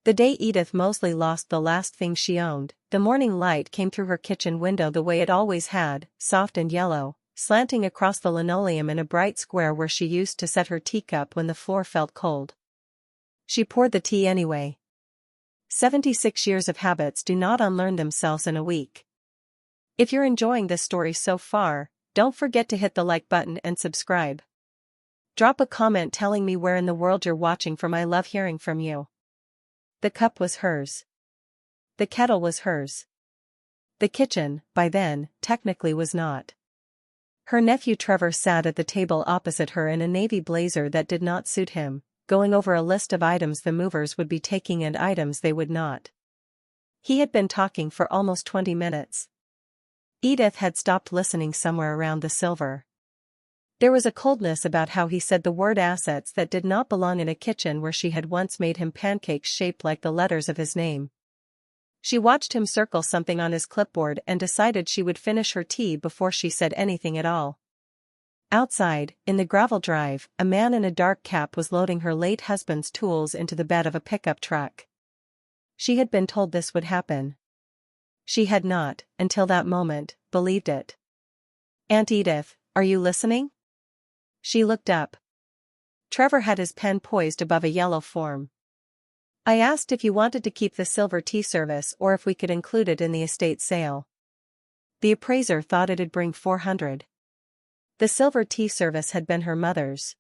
The day Edith Mosely lost the last thing she owned, the morning light came through her kitchen window the way it always had, soft and yellow, slanting across the linoleum in a bright square where she used to set her teacup when the floor felt cold. She poured the tea anyway. 76 years of habits do not unlearn themselves in a week. If you're enjoying this story so far, don't forget to hit the like button and subscribe. Drop a comment telling me where in the world you're watching from. I love hearing from you. The cup was hers. The kettle was hers. The kitchen, by then, technically was not. Her nephew Trevor sat at the table opposite her in a navy blazer that did not suit him, going over a list of items the movers would be taking and items they would not. He had been talking for almost 20 minutes. Edith had stopped listening somewhere around the silver. There was a coldness about how he said the word assets that did not belong in a kitchen where she had once made him pancakes shaped like the letters of his name. She watched him circle something on his clipboard and decided she would finish her tea before she said anything at all. Outside, in the gravel drive, a man in a dark cap was loading her late husband's tools into the bed of a pickup truck. She had been told this would happen. She had not, until that moment, believed it. "Aunt Edith, are you listening?" She looked up. Trevor had his pen poised above a yellow form. "I asked if you wanted to keep the silver tea service or if we could include it in the estate sale. The appraiser thought it'd bring $400. The silver tea service had been her mother's.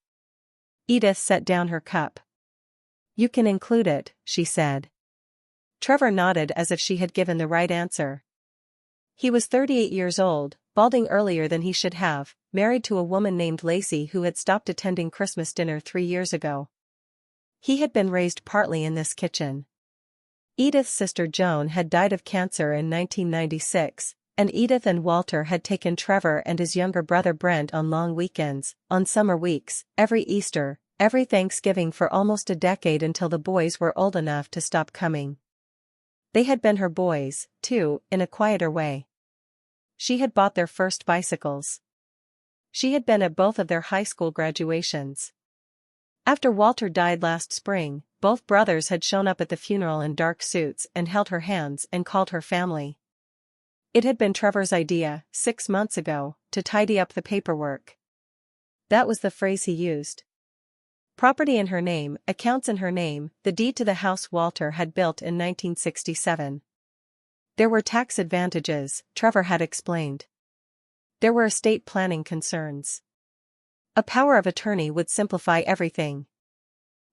Edith set down her cup. "You can include it," she said. Trevor nodded as if she had given the right answer. He was 38 years old, balding earlier than he should have, married to a woman named Lacey who had stopped attending Christmas dinner 3 years ago. He had been raised partly in this kitchen. Edith's sister Joan had died of cancer in 1996, and Edith and Walter had taken Trevor and his younger brother Brent on long weekends, on summer weeks, every Easter, every Thanksgiving for almost a decade until the boys were old enough to stop coming. They had been her boys, too, in a quieter way. She had bought their first bicycles. She had been at both of their high school graduations. After Walter died last spring, both brothers had shown up at the funeral in dark suits and held her hands and called her family. It had been Trevor's idea, 6 months ago, to tidy up the paperwork. That was the phrase he used. Property in her name, accounts in her name, the deed to the house Walter had built in 1967. There were tax advantages, Trevor had explained. There were estate planning concerns. A power of attorney would simplify everything.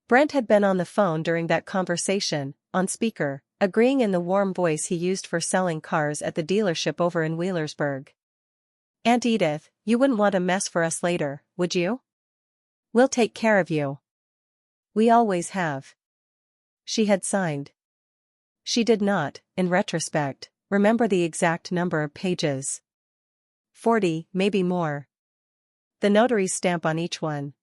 Brent had been on the phone during that conversation, on speaker, agreeing in the warm voice he used for selling cars at the dealership over in Wheelersburg. "Aunt Edith, you wouldn't want a mess for us later, would you? We'll take care of you. We always have." She had signed. She did not, in retrospect, remember the exact number of pages. 40, maybe more. The notary's stamp on each one.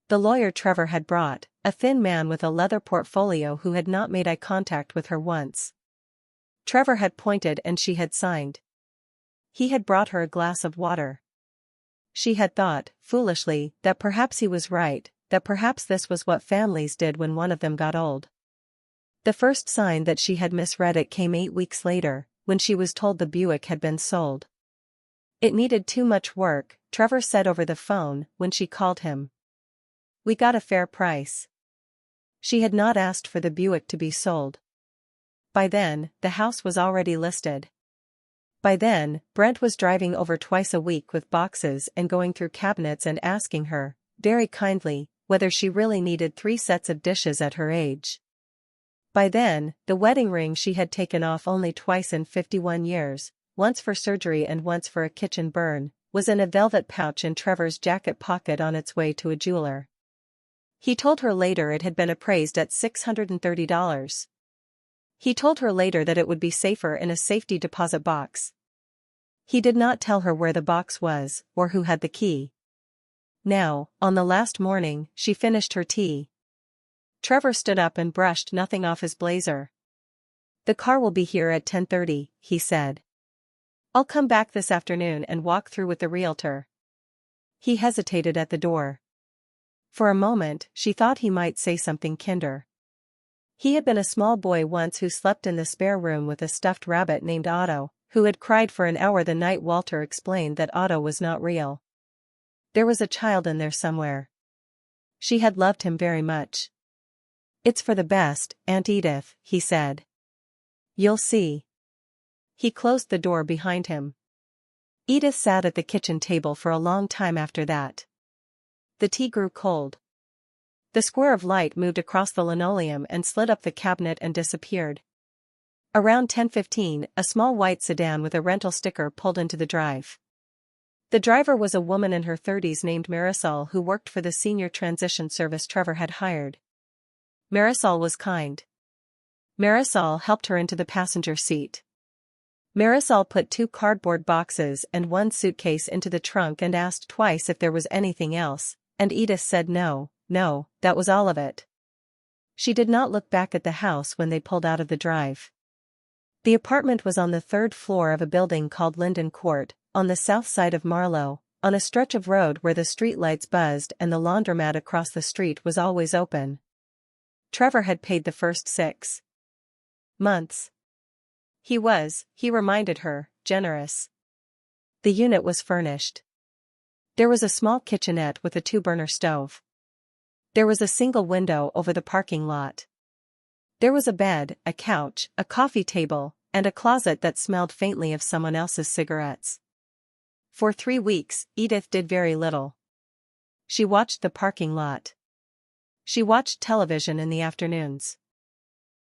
The lawyer Trevor had brought, a thin man with a leather portfolio who had not made eye contact with her once. Trevor had pointed and she had signed. He had brought her a glass of water. She had thought, foolishly, that perhaps he was right, that perhaps this was what families did when one of them got old. The first sign that she had misread it came 8 weeks later, when she was told the Buick had been sold. "It needed too much work," Trevor said over the phone when she called him. "We got a fair price." She had not asked for the Buick to be sold. By then, the house was already listed. By then, Brent was driving over twice a week with boxes and going through cabinets and asking her, very kindly, whether she really needed 3 sets of dishes at her age. By then, the wedding ring she had taken off only twice in 51 years, once for surgery and once for a kitchen burn, was in a velvet pouch in Trevor's jacket pocket on its way to a jeweler. He told her later it had been appraised at $630. He told her later that it would be safer in a safety deposit box. He did not tell her where the box was, or who had the key. Now, on the last morning, she finished her tea. Trevor stood up and brushed nothing off his blazer. "The car will be here at 10:30, he said. "I'll come back this afternoon and walk through with the realtor." He hesitated at the door. For a moment, she thought he might say something kinder. He had been a small boy once who slept in the spare room with a stuffed rabbit named Otto, who had cried for an hour the night Walter explained that Otto was not real. There was a child in there somewhere. She had loved him very much. "It's for the best, Aunt Edith," he said. "You'll see." He closed the door behind him. Edith sat at the kitchen table for a long time after that. The tea grew cold. The square of light moved across the linoleum and slid up the cabinet and disappeared. Around 10:15, a small white sedan with a rental sticker pulled into the drive. The driver was a woman in her 30s named Marisol who worked for the senior transition service Trevor had hired. Marisol was kind. Marisol helped her into the passenger seat. Marisol put 2 cardboard boxes and 1 suitcase into the trunk and asked twice if there was anything else, and Edith said no, that was all of it. She did not look back at the house when they pulled out of the drive. The apartment was on the 3rd floor of a building called Linden Court, on the south side of Marlow, on a stretch of road where the streetlights buzzed and the laundromat across the street was always open. Trevor had paid the first 6 months. He reminded her, generous. The unit was furnished. There was a small kitchenette with a 2-burner stove. There was a single window over the parking lot. There was a bed, a couch, a coffee table, and a closet that smelled faintly of someone else's cigarettes. For 3 weeks, Edith did very little. She watched the parking lot. She watched television in the afternoons.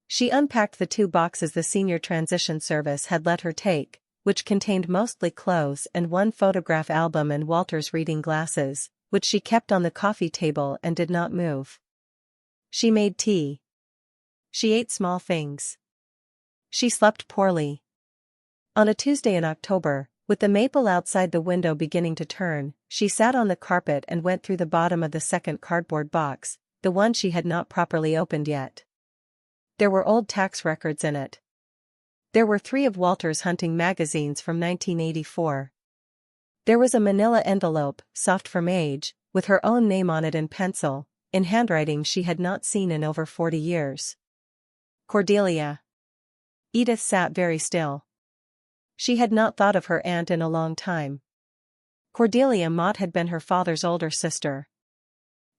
She unpacked the 2 boxes the senior transition service had let her take, which contained mostly clothes and 1 photograph album and Walter's reading glasses, which she kept on the coffee table and did not move. She made tea. She ate small things. She slept poorly. On a Tuesday in October, with the maple outside the window beginning to turn, she sat on the carpet and went through the bottom of the second cardboard box, the one she had not properly opened yet. There were old tax records in it. There were 3 of Walter's hunting magazines from 1984. There was a manila envelope, soft from age, with her own name on it in pencil, in handwriting she had not seen in over 40 years. Cordelia. Edith sat very still. She had not thought of her aunt in a long time. Cordelia Mott had been her father's older sister.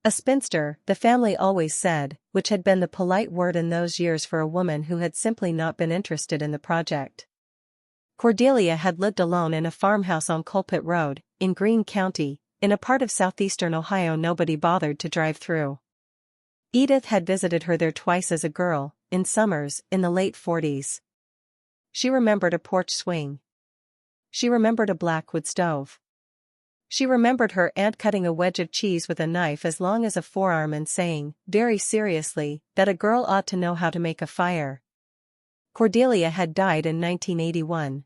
A spinster, the family always said, which had been the polite word in those years for a woman who had simply not been interested in the project. Cordelia had lived alone in a farmhouse on Coalpit Road, in Greene County, in a part of southeastern Ohio nobody bothered to drive through. Edith had visited her there twice as a girl, in summers, in the late 40s. She remembered a porch swing. She remembered a black wood stove. She remembered her aunt cutting a wedge of cheese with a knife as long as a forearm and saying, very seriously, that a girl ought to know how to make a fire. Cordelia had died in 1981.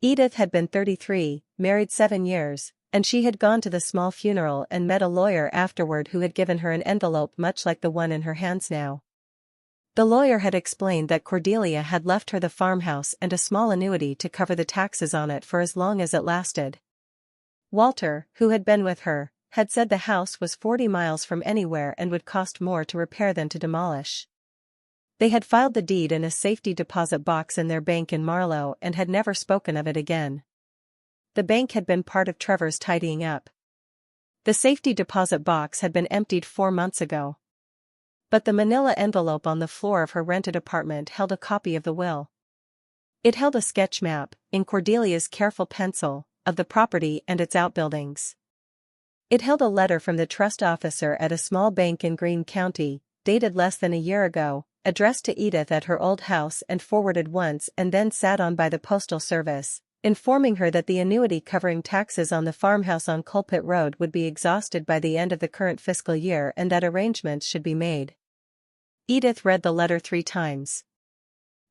Edith had been 33, married 7 years, and she had gone to the small funeral and met a lawyer afterward who had given her an envelope much like the one in her hands now. The lawyer had explained that Cordelia had left her the farmhouse and a small annuity to cover the taxes on it for as long as it lasted. Walter, who had been with her, had said the house was 40 miles from anywhere and would cost more to repair than to demolish. They had filed the deed in a safety deposit box in their bank in Marlow and had never spoken of it again. The bank had been part of Trevor's tidying up. The safety deposit box had been emptied 4 months ago. But the manila envelope on the floor of her rented apartment held a copy of the will. It held a sketch map, in Cordelia's careful pencil, of the property and its outbuildings. It held a letter from the trust officer at a small bank in Greene County, dated less than a year ago, addressed to Edith at her old house and forwarded once and then sat on by the postal service, informing her that the annuity covering taxes on the farmhouse on Coalpit Road would be exhausted by the end of the current fiscal year and that arrangements should be made. Edith read the letter 3 times.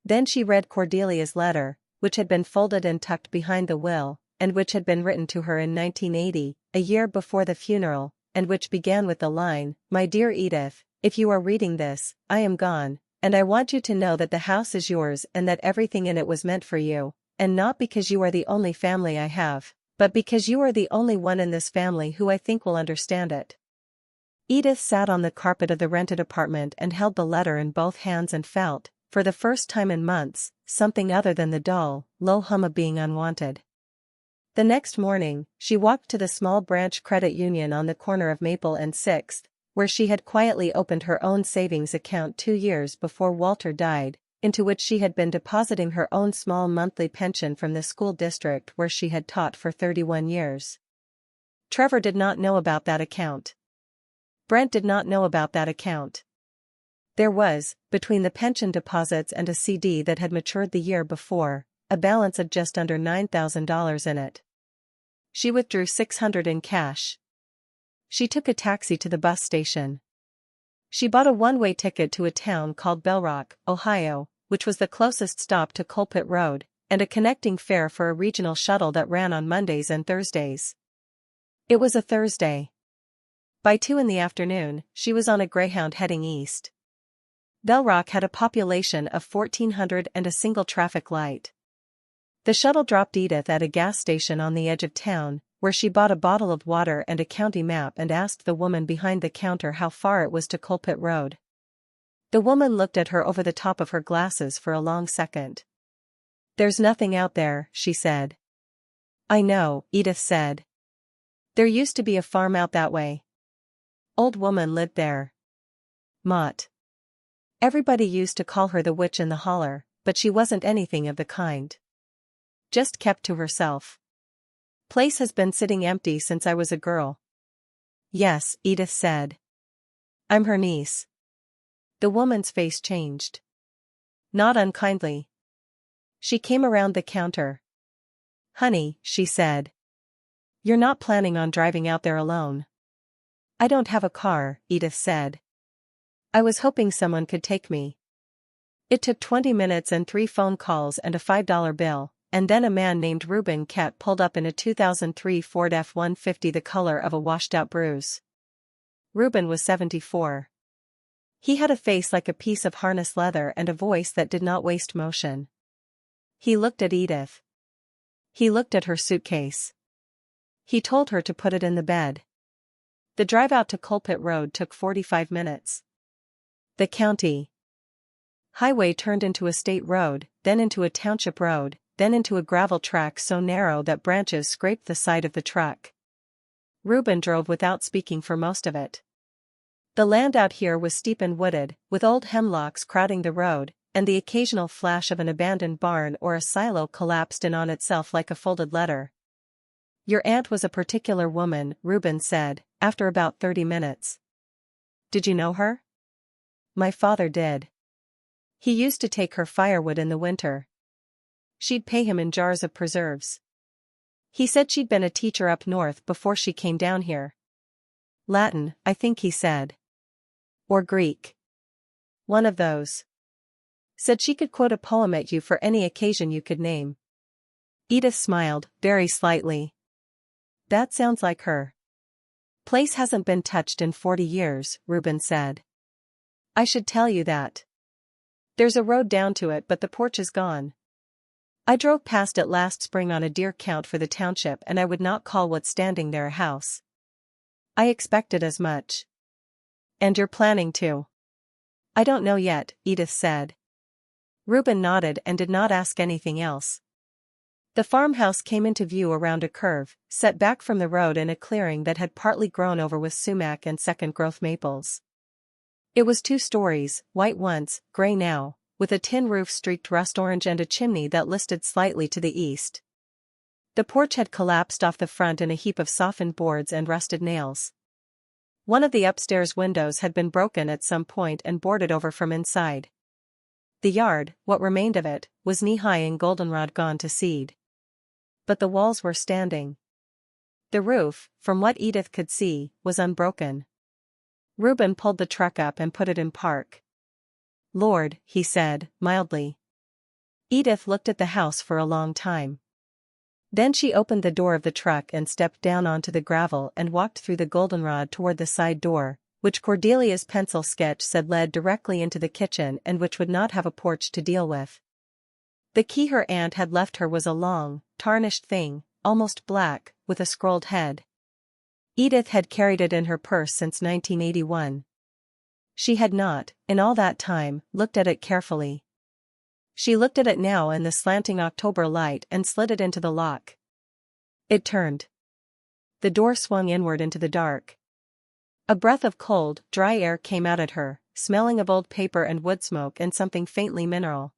Then she read Cordelia's letter, which had been folded and tucked behind the will, and which had been written to her in 1980, a year before the funeral, and which began with the line, "My dear Edith, if you are reading this, I am gone, and I want you to know that the house is yours and that everything in it was meant for you, and not because you are the only family I have, but because you are the only one in this family who I think will understand it." Edith sat on the carpet of the rented apartment and held the letter in both hands and felt, for the first time in months, something other than the dull, low hum of being unwanted. The next morning, she walked to the small branch credit union on the corner of Maple and 6th, where she had quietly opened her own savings account 2 years before Walter died, into which she had been depositing her own small monthly pension from the school district where she had taught for 31 years. Trevor did not know about that account. Brent did not know about that account. There was, between the pension deposits and a CD that had matured the year before, a balance of just under $9,000 in it. She withdrew $600 in cash. She took a taxi to the bus station. She bought a one-way ticket to a town called Bellrock, Ohio, which was the closest stop to Coalpit Road, and a connecting fare for a regional shuttle that ran on Mondays and Thursdays. It was a Thursday. By 2 in the afternoon, she was on a Greyhound heading east. Bellrock had a population of 1,400 and a single traffic light. The shuttle dropped Edith at a gas station on the edge of town, where she bought a bottle of water and a county map and asked the woman behind the counter how far it was to Coalpit Road. The woman looked at her over the top of her glasses for a long second. "There's nothing out there," she said. "I know," Edith said. "There used to be a farm out that way. Old woman lived there. Mott. Everybody used to call her the witch in the holler, but she wasn't anything of the kind. Just kept to herself. Place has been sitting empty since I was a girl." "Yes," Edith said. "I'm her niece." The woman's face changed. Not unkindly. She came around the counter. "Honey," she said. "You're not planning on driving out there alone?" "I don't have a car," Edith said. "I was hoping someone could take me." It took 20 minutes and 3 phone calls and a $5 bill, and then a man named Reuben Kett pulled up in a 2003 Ford F-150 the color of a washed-out bruise. Reuben was 74. He had a face like a piece of harness leather and a voice that did not waste motion. He looked at Edith. He looked at her suitcase. He told her to put it in the bed. The drive out to Coalpit Road took 45 minutes. The county highway turned into a state road, then into a township road, then into a gravel track so narrow that branches scraped the side of the truck. Reuben drove without speaking for most of it. The land out here was steep and wooded, with old hemlocks crowding the road, and the occasional flash of an abandoned barn or a silo collapsed in on itself like a folded letter. "Your aunt was a particular woman," Reuben said, after about 30 minutes. "Did you know her?" "My father did. He used to take her firewood in the winter. She'd pay him in jars of preserves. He said she'd been a teacher up north before she came down here. Latin, I think he said. Or Greek. One of those. Said she could quote a poem at you for any occasion you could name." Edith smiled, very slightly. "That sounds like her." "Place hasn't been touched in 40 years, Reuben said. "I should tell you that. There's a road down to it but the porch is gone. I drove past it last spring on a deer count for the township and I would not call what's standing there a house." "I expected as much." "And you're planning to?" "I don't know yet," Edith said. Reuben nodded and did not ask anything else. The farmhouse came into view around a curve, set back from the road in a clearing that had partly grown over with sumac and second-growth maples. It was 2 stories, white once, gray now, with a tin roof streaked rust orange and a chimney that listed slightly to the east. The porch had collapsed off the front in a heap of softened boards and rusted nails. One of the upstairs windows had been broken at some point and boarded over from inside. The yard, what remained of it, was knee-high in goldenrod gone to seed. But the walls were standing. The roof, from what Edith could see, was unbroken. Reuben pulled the truck up and put it in park. "Lord," he said, mildly. Edith looked at the house for a long time. Then she opened the door of the truck and stepped down onto the gravel and walked through the goldenrod toward the side door, which Cordelia's pencil sketch said led directly into the kitchen and which would not have a porch to deal with. The key her aunt had left her was a long, tarnished thing, almost black, with a scrolled head. Edith had carried it in her purse since 1981. She had not, in all that time, looked at it carefully. She looked at it now in the slanting October light and slid it into the lock. It turned. The door swung inward into the dark. A breath of cold, dry air came out at her, smelling of old paper and wood smoke and something faintly mineral.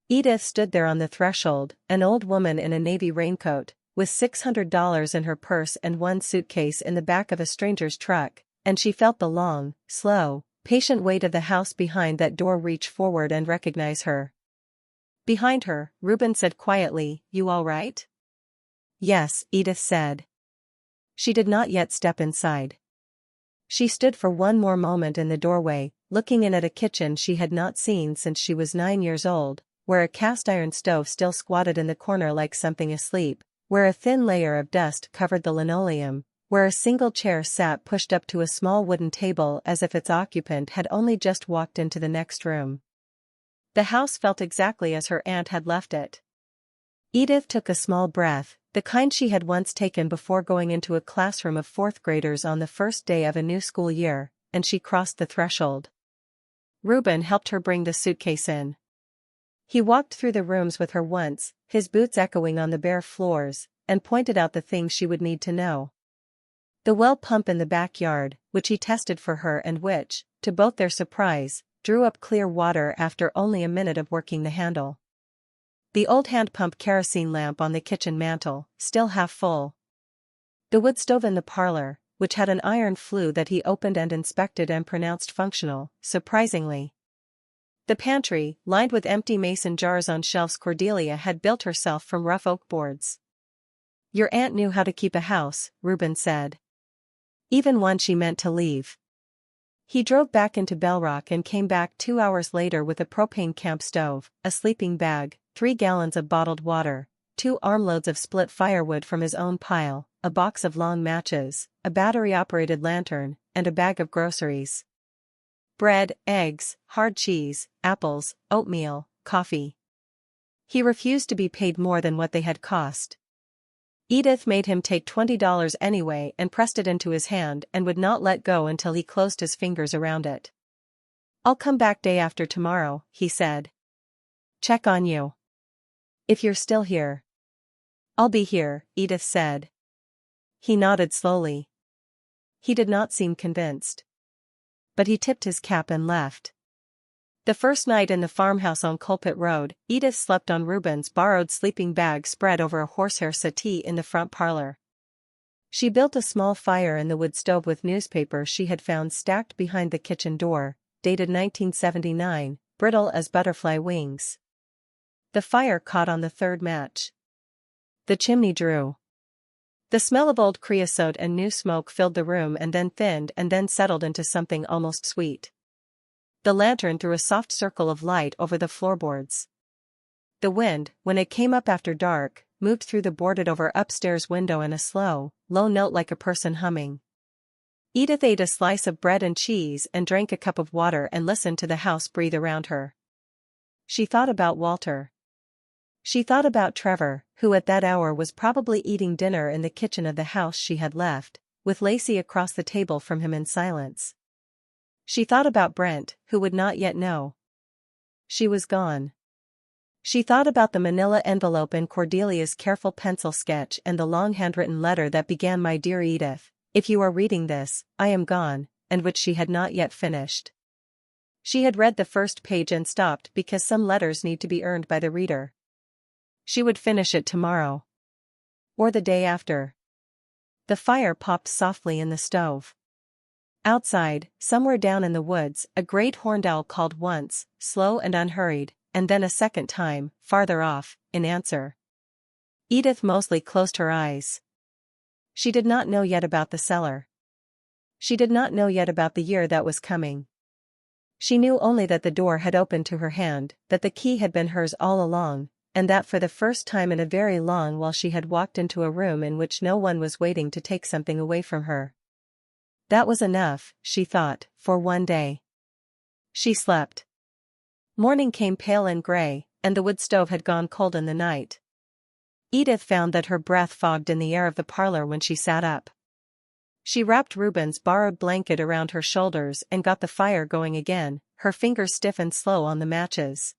Edith stood there on the threshold, an old woman in a navy raincoat, with $600 in her purse and one suitcase in the back of a stranger's truck, and she felt the long, slow, patient weight of the house behind that door reach forward and recognize her. Behind her, Reuben said quietly, "You all right?" "Yes," Edith said. She did not yet step inside. She stood for one more moment in the doorway, looking in at a kitchen she had not seen since she was 9 years old, where a cast-iron stove still squatted in the corner like something asleep, where a thin layer of dust covered the linoleum, where a single chair sat pushed up to a small wooden table as if its occupant had only just walked into the next room. The house felt exactly as her aunt had left it. Edith took a small breath, the kind she had once taken before going into a classroom of fourth graders on the first day of a new school year, and she crossed the threshold. Reuben helped her bring the suitcase in. He walked through the rooms with her once, his boots echoing on the bare floors, and pointed out the things she would need to know. The well pump in the backyard, which he tested for her and which, to both their surprise, drew up clear water after only a minute of working the handle. The old hand-pump kerosene lamp on the kitchen mantel, still half full. The wood stove in the parlor, which had an iron flue that he opened and inspected and pronounced functional, surprisingly. The pantry, lined with empty mason jars on shelves Cordelia had built herself from rough oak boards. "Your aunt knew how to keep a house," Reuben said. "Even one she meant to leave." He drove back into Bellrock and came back 2 hours later with a propane camp stove, a sleeping bag, 3 gallons of bottled water, 2 armloads of split firewood from his own pile, a box of long matches, a battery-operated lantern, and a bag of groceries. Bread, eggs, hard cheese, apples, oatmeal, coffee. He refused to be paid more than what they had cost. Edith made him take $20 anyway and pressed it into his hand and would not let go until he closed his fingers around it. "I'll come back day after tomorrow," he said. "Check on you. If you're still here." "I'll be here," Edith said. He nodded slowly. He did not seem convinced. But he tipped his cap and left. The first night in the farmhouse on Coalpit Road, Edith slept on Reuben's borrowed sleeping bag spread over a horsehair settee in the front parlor. She built a small fire in the wood stove with newspaper she had found stacked behind the kitchen door, dated 1979, brittle as butterfly wings. The fire caught on the third match. The chimney drew. The smell of old creosote and new smoke filled the room and then thinned and then settled into something almost sweet. The lantern threw a soft circle of light over the floorboards. The wind, when it came up after dark, moved through the boarded-over upstairs window in a slow, low note like a person humming. Edith ate a slice of bread and cheese and drank a cup of water and listened to the house breathe around her. She thought about Walter. She thought about Trevor, who at that hour was probably eating dinner in the kitchen of the house she had left, with Lacey across the table from him in silence. She thought about Brent, who would not yet know. She was gone. She thought about the manila envelope in Cordelia's careful pencil sketch and the long handwritten letter that began "My dear Edith, if you are reading this, I am gone," and which she had not yet finished. She had read the first page and stopped because some letters need to be earned by the reader. She would finish it tomorrow. Or the day after. The fire popped softly in the stove. Outside, somewhere down in the woods, a great horned owl called once, slow and unhurried, and then a second time, farther off, in answer. Edith Mosely closed her eyes. She did not know yet about the cellar. She did not know yet about the year that was coming. She knew only that the door had opened to her hand, that the key had been hers all along, and that for the first time in a very long while she had walked into a room in which no one was waiting to take something away from her. That was enough, she thought, for one day. She slept. Morning came pale and gray, and the wood stove had gone cold in the night. Edith found that her breath fogged in the air of the parlor when she sat up. She wrapped Reuben's borrowed blanket around her shoulders and got the fire going again, her fingers stiff and slow on the matches.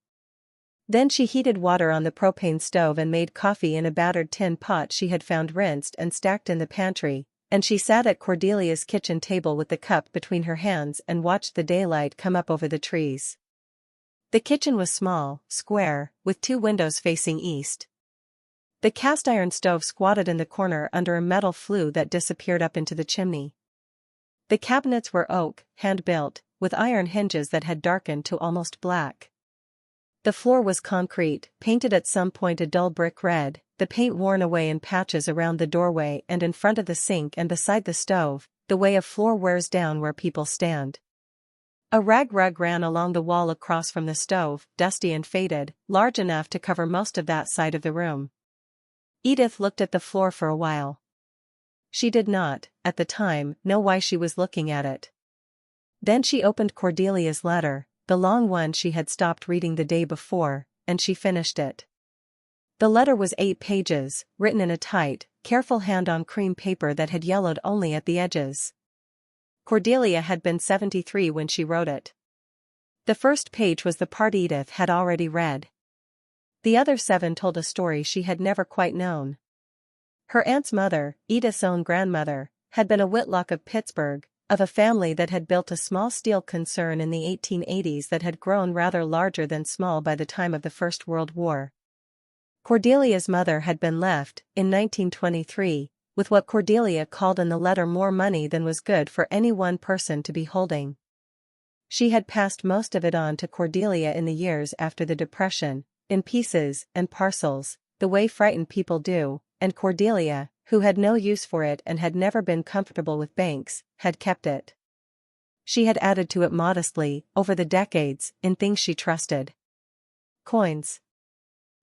Then she heated water on the propane stove and made coffee in a battered tin pot she had found rinsed and stacked in the pantry, and she sat at Cordelia's kitchen table with the cup between her hands and watched the daylight come up over the trees. The kitchen was small, square, with 2 windows facing east. The cast-iron stove squatted in the corner under a metal flue that disappeared up into the chimney. The cabinets were oak, hand-built, with iron hinges that had darkened to almost black. The floor was concrete, painted at some point a dull brick red, the paint worn away in patches around the doorway and in front of the sink and beside the stove, the way a floor wears down where people stand. A rag rug ran along the wall across from the stove, dusty and faded, large enough to cover most of that side of the room. Edith looked at the floor for a while. She did not, at the time, know why she was looking at it. Then she opened Cordelia's letter, the long one she had stopped reading the day before, and she finished it. The letter was 8 pages, written in a tight, careful hand on cream paper that had yellowed only at the edges. Cordelia had been 73 when she wrote it. The first page was the part Edith had already read. The other 7 told a story she had never quite known. Her aunt's mother, Edith's own grandmother, had been a Whitlock of Pittsburgh, of a family that had built a small steel concern in the 1880s that had grown rather larger than small by the time of the First World War. Cordelia's mother had been left, in 1923, with what Cordelia called in the letter more money than was good for any one person to be holding. She had passed most of it on to Cordelia in the years after the Depression, in pieces and parcels, the way frightened people do, and Cordelia, who had no use for it and had never been comfortable with banks, had kept it. She had added to it modestly, over the decades, in things she trusted. Coins.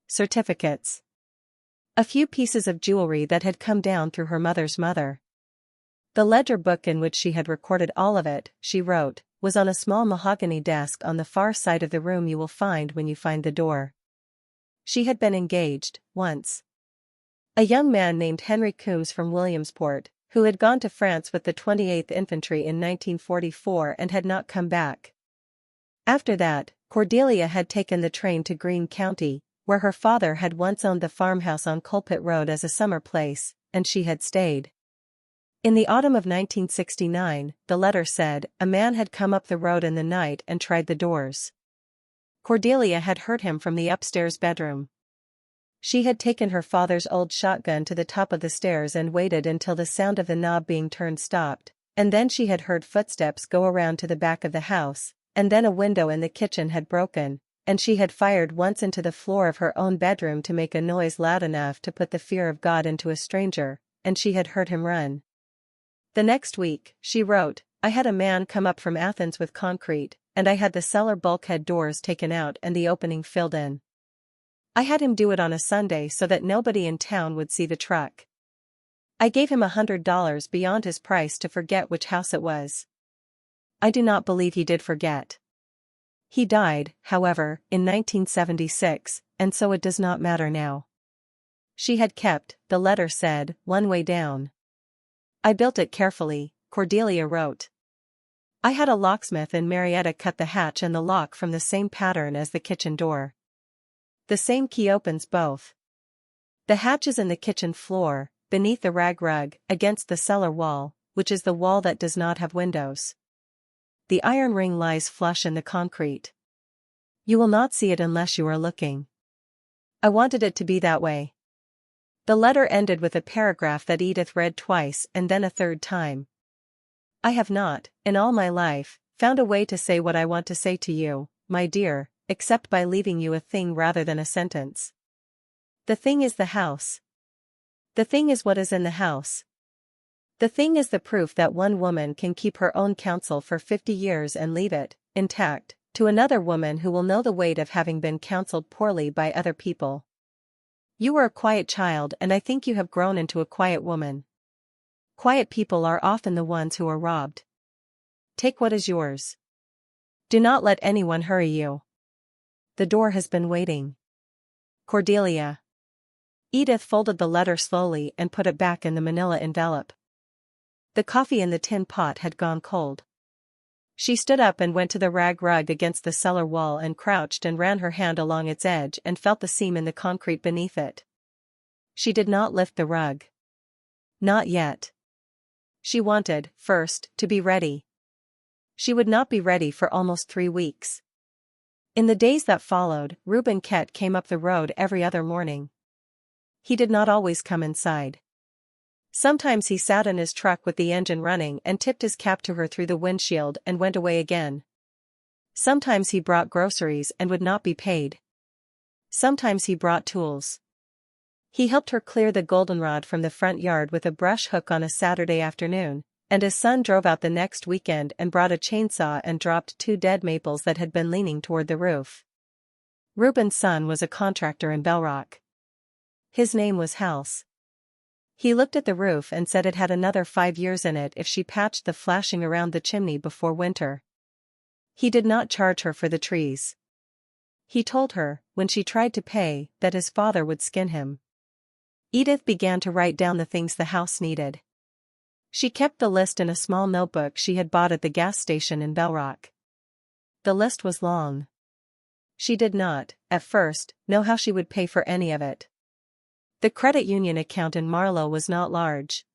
Certificates. A few pieces of jewelry that had come down through her mother's mother. The ledger book in which she had recorded all of it, she wrote, was on a small mahogany desk on the far side of the room you will find when you find the door. She had been engaged, once. A young man named Henry Coombs from Williamsport, who had gone to France with the 28th Infantry in 1944 and had not come back. After that, Cordelia had taken the train to Greene County, where her father had once owned the farmhouse on Coalpit Road as a summer place, and she had stayed. In the autumn of 1969, the letter said, a man had come up the road in the night and tried the doors. Cordelia had heard him from the upstairs bedroom. She had taken her father's old shotgun to the top of the stairs and waited until the sound of the knob being turned stopped, and then she had heard footsteps go around to the back of the house, and then a window in the kitchen had broken, and she had fired once into the floor of her own bedroom to make a noise loud enough to put the fear of God into a stranger, and she had heard him run. The next week, she wrote, I had a man come up from Athens with concrete, and I had the cellar bulkhead doors taken out and the opening filled in. I had him do it on a Sunday so that nobody in town would see the truck. I gave him $100 beyond his price to forget which house it was. I do not believe he did forget. He died, however, in 1976, and so it does not matter now. She had kept, the letter said, one way down. I built it carefully, Cordelia wrote. I had a locksmith in Marietta cut the hatch and the lock from the same pattern as the kitchen door. The same key opens both. The hatch is in the kitchen floor, beneath the rag rug, against the cellar wall, which is the wall that does not have windows. The iron ring lies flush in the concrete. You will not see it unless you are looking. I wanted it to be that way. The letter ended with a paragraph that Edith read twice and then a third time. I have not, in all my life, found a way to say what I want to say to you, my dear, except by leaving you a thing rather than a sentence. The thing is the house. The thing is what is in the house. The thing is the proof that one woman can keep her own counsel for 50 years and leave it, intact, to another woman who will know the weight of having been counseled poorly by other people. You were a quiet child and I think you have grown into a quiet woman. Quiet people are often the ones who are robbed. Take what is yours. Do not let anyone hurry you. The door has been waiting. Cordelia. Edith folded the letter slowly and put it back in the manila envelope. The coffee in the tin pot had gone cold. She stood up and went to the rag rug against the cellar wall and crouched and ran her hand along its edge and felt the seam in the concrete beneath it. She did not lift the rug. Not yet. She wanted, first, to be ready. She would not be ready for almost 3 weeks. In the days that followed, Reuben Kett came up the road every other morning. He did not always come inside. Sometimes he sat in his truck with the engine running and tipped his cap to her through the windshield and went away again. Sometimes he brought groceries and would not be paid. Sometimes he brought tools. He helped her clear the goldenrod from the front yard with a brush hook on a Saturday afternoon, and his son drove out the next weekend and brought a chainsaw and dropped 2 dead maples that had been leaning toward the roof. Reuben's son was a contractor in Bellrock. His name was House. He looked at the roof and said it had another 5 years in it if she patched the flashing around the chimney before winter. He did not charge her for the trees. He told her, when she tried to pay, that his father would skin him. Edith began to write down the things the house needed. She kept the list in a small notebook she had bought at the gas station in Bellrock. The list was long. She did not, at first, know how she would pay for any of it. The credit union account in Marlow was not large.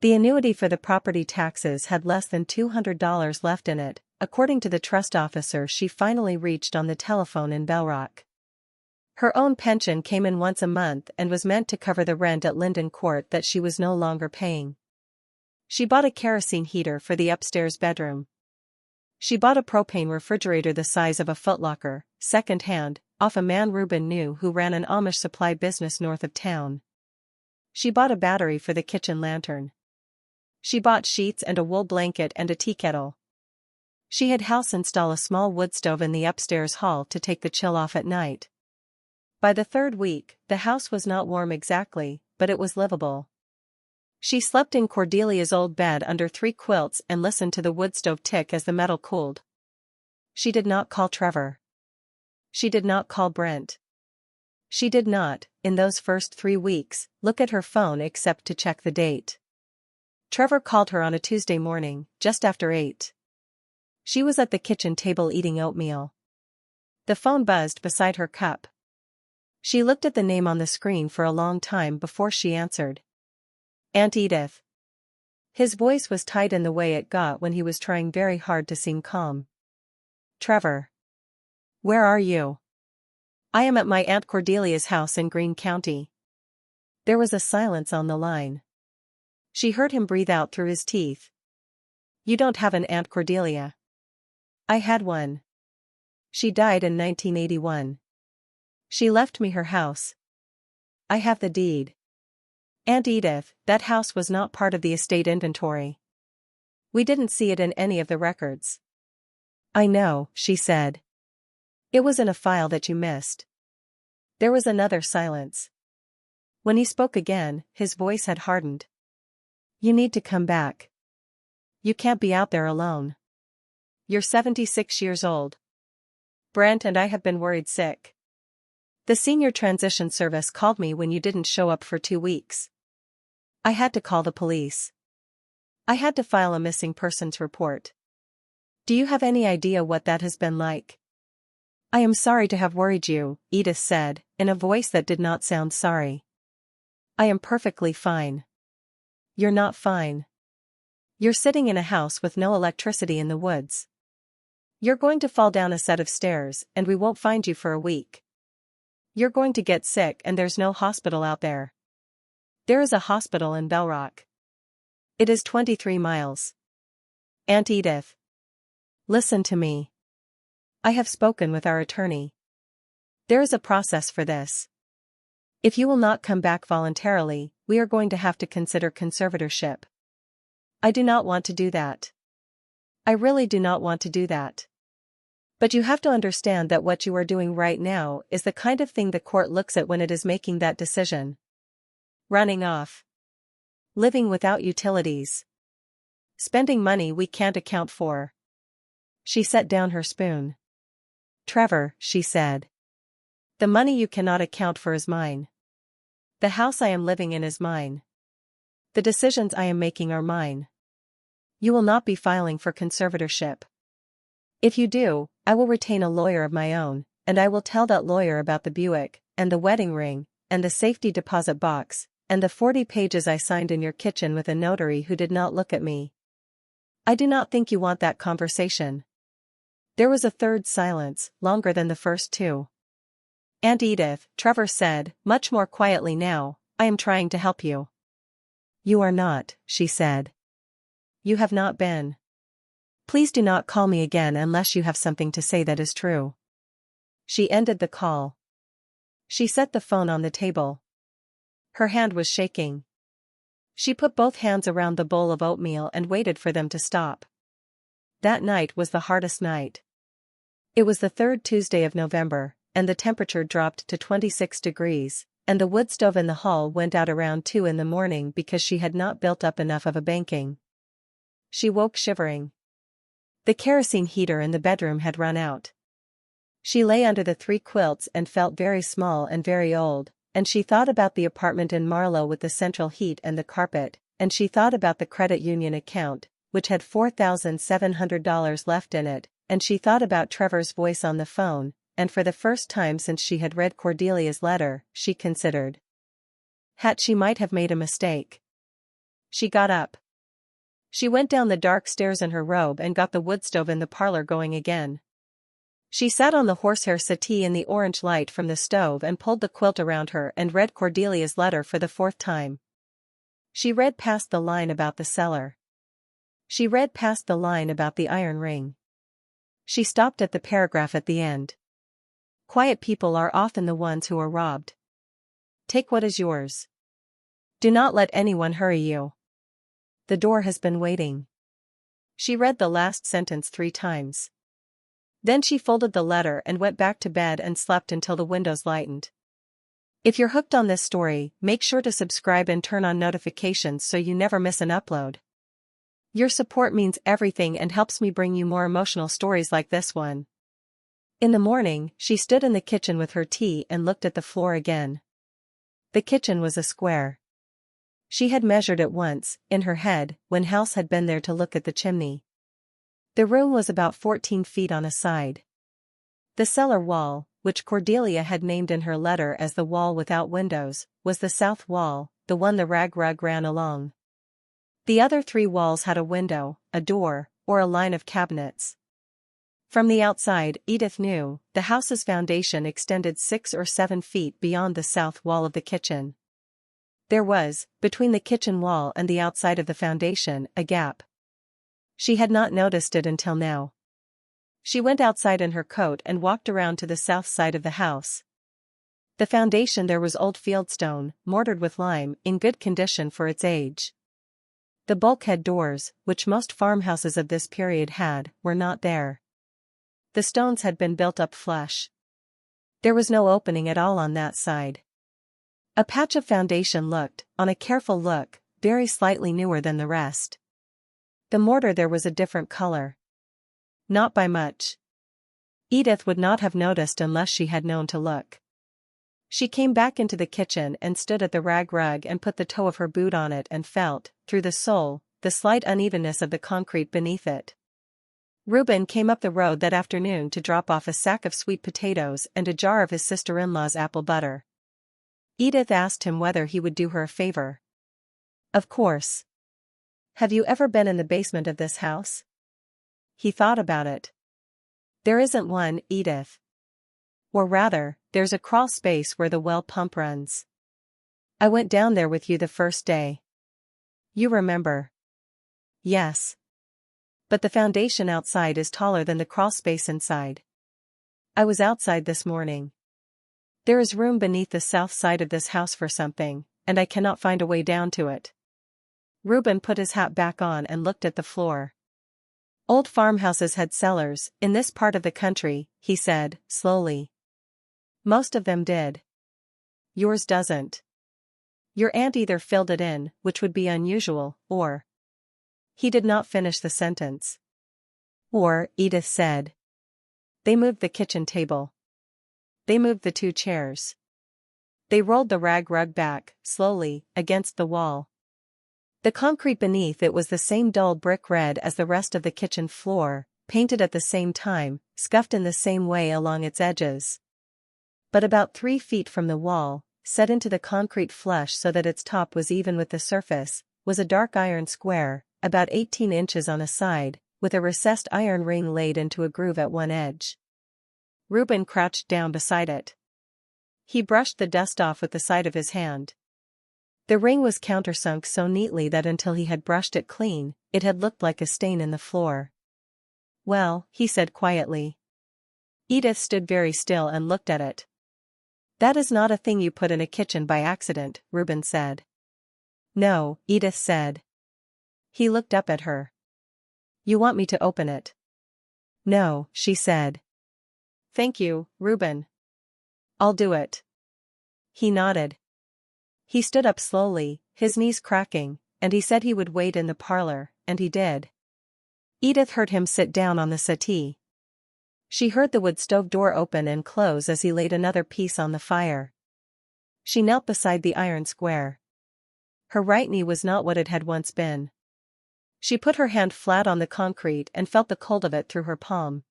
The annuity for the property taxes had less than $200 left in it, according to the trust officer she finally reached on the telephone in Bellrock. Her own pension came in once a month and was meant to cover the rent at Linden Court that she was no longer paying. She bought a kerosene heater for the upstairs bedroom. She bought a propane refrigerator the size of a footlocker, second-hand, off a man Reuben knew who ran an Amish supply business north of town. She bought a battery for the kitchen lantern. She bought sheets and a wool blanket and a tea kettle. She had House install a small wood stove in the upstairs hall to take the chill off at night. By the 3rd week, the house was not warm exactly, but it was livable. She slept in Cordelia's old bed under 3 quilts and listened to the wood stove tick as the metal cooled. She did not call Trevor. She did not call Brent. She did not, in those first 3 weeks, look at her phone except to check the date. Trevor called her on a Tuesday morning, just after 8. She was at the kitchen table eating oatmeal. The phone buzzed beside her cup. She looked at the name on the screen for a long time before she answered. Aunt Edith. His voice was tight in the way it got when he was trying very hard to seem calm. Trevor. Where are you? I am at my Aunt Cordelia's house in Greene County. There was a silence on the line. She heard him breathe out through his teeth. You don't have an Aunt Cordelia. I had one. She died in 1981. She left me her house. I have the deed. Aunt Edith, that house was not part of the estate inventory. We didn't see it in any of the records. I know, she said. It was in a file that you missed. There was another silence. When he spoke again, his voice had hardened. You need to come back. You can't be out there alone. You're 76 years old. Brent and I have been worried sick. The senior transition service called me when you didn't show up for 2 weeks. I had to call the police. I had to file a missing persons report. Do you have any idea what that has been like? I am sorry to have worried you, Edith said, in a voice that did not sound sorry. I am perfectly fine. You're not fine. You're sitting in a house with no electricity in the woods. You're going to fall down a set of stairs and we won't find you for a week. You're going to get sick and there's no hospital out there. There is a hospital in Bellrock. It is 23 miles. Aunt Edith. Listen to me. I have spoken with our attorney. There is a process for this. If you will not come back voluntarily, we are going to have to consider conservatorship. I do not want to do that. I really do not want to do that. But you have to understand that what you are doing right now is the kind of thing the court looks at when it is making that decision. Running off. Living without utilities. Spending money we can't account for. She set down her spoon. Trevor, she said. The money you cannot account for is mine. The house I am living in is mine. The decisions I am making are mine. You will not be filing for conservatorship. If you do, I will retain a lawyer of my own, and I will tell that lawyer about the Buick, and the wedding ring, and the safety deposit box, and the 40 pages I signed in your kitchen with a notary who did not look at me. I do not think you want that conversation. There was a third silence, longer than the first two. Aunt Edith, Trevor said, much more quietly now, I am trying to help you. You are not, she said. You have not been. Please do not call me again unless you have something to say that is true. She ended the call. She set the phone on the table. Her hand was shaking. She put both hands around the bowl of oatmeal and waited for them to stop. That night was the hardest night. It was the third Tuesday of November, and the temperature dropped to 26 degrees, and the wood stove in the hall went out around 2 in the morning because she had not built up enough of a banking. She woke shivering. The kerosene heater in the bedroom had run out. She lay under the 3 quilts and felt very small and very old, and she thought about the apartment in Marlow with the central heat and the carpet, and she thought about the credit union account, which had $4,700 left in it, and she thought about Trevor's voice on the phone, and for the first time since she had read Cordelia's letter, she considered that she might have made a mistake. She got up. She went down the dark stairs in her robe and got the wood stove in the parlor going again. She sat on the horsehair settee in the orange light from the stove and pulled the quilt around her and read Cordelia's letter for the 4th time. She read past the line about the cellar. She read past the line about the iron ring. She stopped at the paragraph at the end. Quiet people are often the ones who are robbed. Take what is yours. Do not let anyone hurry you. The door has been waiting. She read the last sentence 3 times. Then she folded the letter and went back to bed and slept until the windows lightened. If you're hooked on this story, make sure to subscribe and turn on notifications so you never miss an upload. Your support means everything and helps me bring you more emotional stories like this one. In the morning, she stood in the kitchen with her tea and looked at the floor again. The kitchen was a square. She had measured it once, in her head, when House had been there to look at the chimney. The room was about 14 feet on a side. The cellar wall, which Cordelia had named in her letter as the wall without windows, was the south wall, the one the rag rug ran along. The other 3 walls had a window, a door, or a line of cabinets. From the outside, Edith knew, the house's foundation extended 6 or 7 feet beyond the south wall of the kitchen. There was, between the kitchen wall and the outside of the foundation, a gap. She had not noticed it until now. She went outside in her coat and walked around to the south side of the house. The foundation there was old fieldstone, mortared with lime, in good condition for its age. The bulkhead doors, which most farmhouses of this period had, were not there. The stones had been built up flush. There was no opening at all on that side. A patch of foundation looked, on a careful look, very slightly newer than the rest. The mortar there was a different color. Not by much. Edith would not have noticed unless she had known to look. She came back into the kitchen and stood at the rag rug and put the toe of her boot on it and felt, through the sole, the slight unevenness of the concrete beneath it. Reuben came up the road that afternoon to drop off a sack of sweet potatoes and a jar of his sister-in-law's apple butter. Edith asked him whether he would do her a favor. Of course. Have you ever been in the basement of this house? He thought about it. There isn't one, Edith. Or rather, there's a crawl space where the well pump runs. I went down there with you the first day. You remember? Yes. But the foundation outside is taller than the crawl space inside. I was outside this morning. There is room beneath the south side of this house for something, and I cannot find a way down to it. Reuben put his hat back on and looked at the floor. Old farmhouses had cellars, in this part of the country, he said, slowly. Most of them did. Yours doesn't. Your aunt either filled it in, which would be unusual, or... He did not finish the sentence. Or, Edith said. They moved the kitchen table. They moved the 2 chairs. They rolled the rag rug back, slowly, against the wall. The concrete beneath it was the same dull brick red as the rest of the kitchen floor, painted at the same time, scuffed in the same way along its edges. But about 3 feet from the wall, set into the concrete flush so that its top was even with the surface, was a dark iron square, about 18 inches on a side, with a recessed iron ring laid into a groove at one edge. Reuben crouched down beside it. He brushed the dust off with the side of his hand. The ring was countersunk so neatly that until he had brushed it clean, it had looked like a stain in the floor. "Well," he said quietly. Edith stood very still and looked at it. "That is not a thing you put in a kitchen by accident," Reuben said. "No," Edith said. He looked up at her. "You want me to open it?" "No," she said. "Thank you, Reuben. I'll do it." He nodded. He stood up slowly, his knees cracking, and he said he would wait in the parlor, and he did. Edith heard him sit down on the settee. She heard the wood stove door open and close as he laid another piece on the fire. She knelt beside the iron square. Her right knee was not what it had once been. She put her hand flat on the concrete and felt the cold of it through her palm.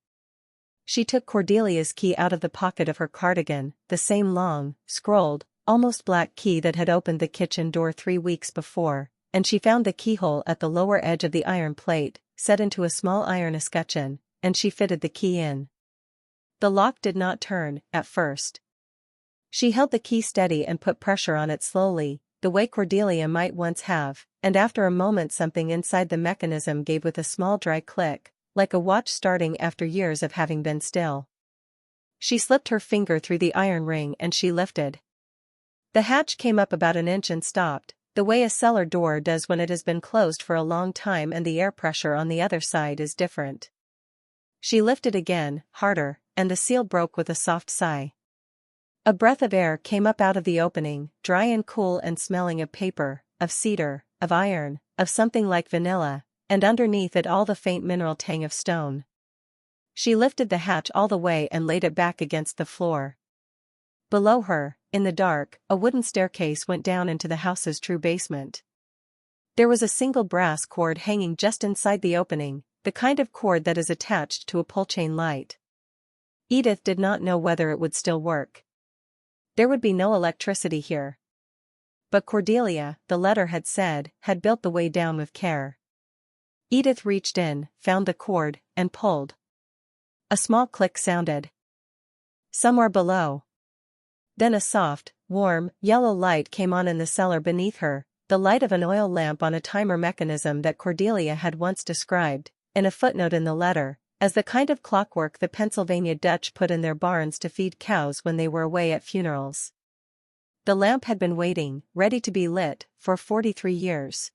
She took Cordelia's key out of the pocket of her cardigan, the same long, scrolled, almost black key that had opened the kitchen door 3 weeks before, and she found the keyhole at the lower edge of the iron plate, set into a small iron escutcheon, and she fitted the key in. The lock did not turn, at first. She held the key steady and put pressure on it slowly, the way Cordelia might once have, and after a moment something inside the mechanism gave with a small dry click, like a watch starting after years of having been still. She slipped her finger through the iron ring and she lifted. The hatch came up about an inch and stopped, the way a cellar door does when it has been closed for a long time and the air pressure on the other side is different. She lifted again, harder, and the seal broke with a soft sigh. A breath of air came up out of the opening, dry and cool and smelling of paper, of cedar, of iron, of something like vanilla, and underneath it all the faint mineral tang of stone. She lifted the hatch all the way and laid it back against the floor. Below her, in the dark, a wooden staircase went down into the house's true basement. There was a single brass cord hanging just inside the opening, the kind of cord that is attached to a pull-chain light. Edith did not know whether it would still work. There would be no electricity here. But Cordelia, the letter had said, had built the way down with care. Edith reached in, found the cord, and pulled. A small click sounded. Somewhere below. Then a soft, warm, yellow light came on in the cellar beneath her, the light of an oil lamp on a timer mechanism that Cordelia had once described, in a footnote in the letter, as the kind of clockwork the Pennsylvania Dutch put in their barns to feed cows when they were away at funerals. The lamp had been waiting, ready to be lit, for 43 years.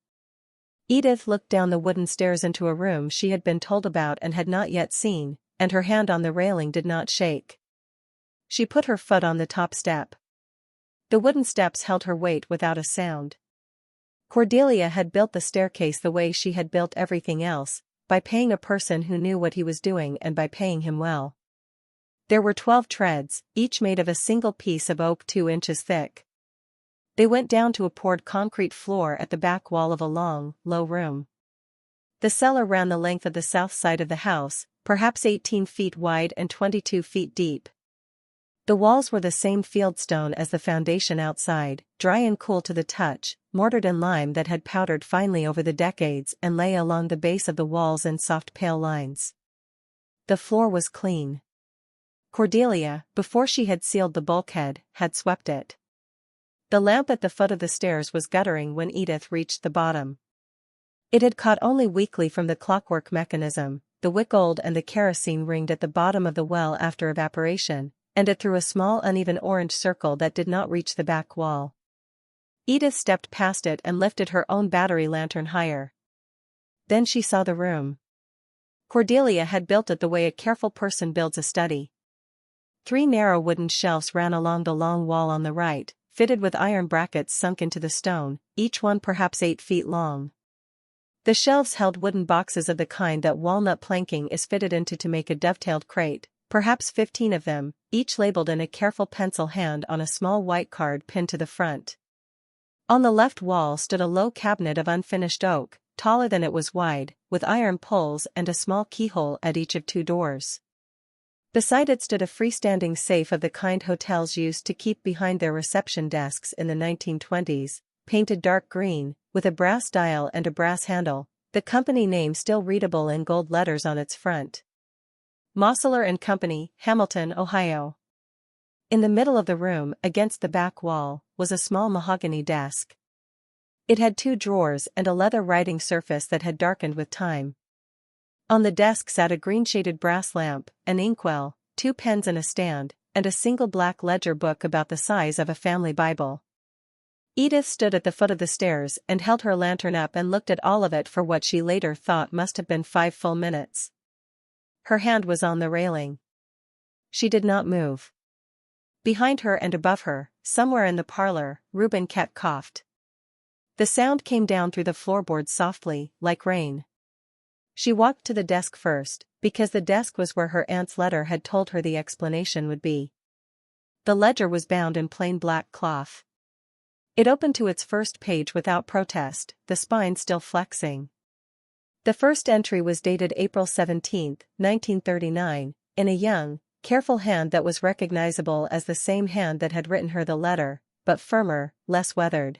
Edith looked down the wooden stairs into a room she had been told about and had not yet seen, and her hand on the railing did not shake. She put her foot on the top step. The wooden steps held her weight without a sound. Cordelia had built the staircase the way she had built everything else, by paying a person who knew what he was doing and by paying him well. There were 12 treads, each made of a single piece of oak 2 inches thick. They went down to a poured concrete floor at the back wall of a long, low room. The cellar ran the length of the south side of the house, perhaps 18 feet wide and 22 feet deep. The walls were the same fieldstone as the foundation outside, dry and cool to the touch, mortared in lime that had powdered finely over the decades and lay along the base of the walls in soft pale lines. The floor was clean. Cordelia, before she had sealed the bulkhead, had swept it. The lamp at the foot of the stairs was guttering when Edith reached the bottom. It had caught only weakly from the clockwork mechanism, the wick old and the kerosene ringed at the bottom of the well after evaporation, and it threw a small uneven orange circle that did not reach the back wall. Edith stepped past it and lifted her own battery lantern higher. Then she saw the room. Cordelia had built it the way a careful person builds a study. 3 narrow wooden shelves ran along the long wall on the right, fitted with iron brackets sunk into the stone, each one perhaps 8 feet long. The shelves held wooden boxes of the kind that walnut planking is fitted into to make a dovetailed crate, perhaps 15 of them, each labeled in a careful pencil hand on a small white card pinned to the front. On the left wall stood a low cabinet of unfinished oak, taller than it was wide, with iron pulls and a small keyhole at each of 2 doors. Beside it stood a freestanding safe of the kind hotels used to keep behind their reception desks in the 1920s, painted dark green, with a brass dial and a brass handle, the company name still readable in gold letters on its front. Mosler and Company, Hamilton, Ohio. In the middle of the room, against the back wall, was a small mahogany desk. It had 2 drawers and a leather writing surface that had darkened with time. On the desk sat a green-shaded brass lamp, an inkwell, 2 pens and a stand, and a single black ledger book about the size of a family Bible. Edith stood at the foot of the stairs and held her lantern up and looked at all of it for what she later thought must have been 5 full minutes. Her hand was on the railing. She did not move. Behind her and above her, somewhere in the parlor, Reuben Kett coughed. The sound came down through the floorboards softly, like rain. She walked to the desk first, because the desk was where her aunt's letter had told her the explanation would be. The ledger was bound in plain black cloth. It opened to its first page without protest, the spine still flexing. The first entry was dated April 17, 1939, in a young, careful hand that was recognizable as the same hand that had written her the letter, but firmer, less weathered.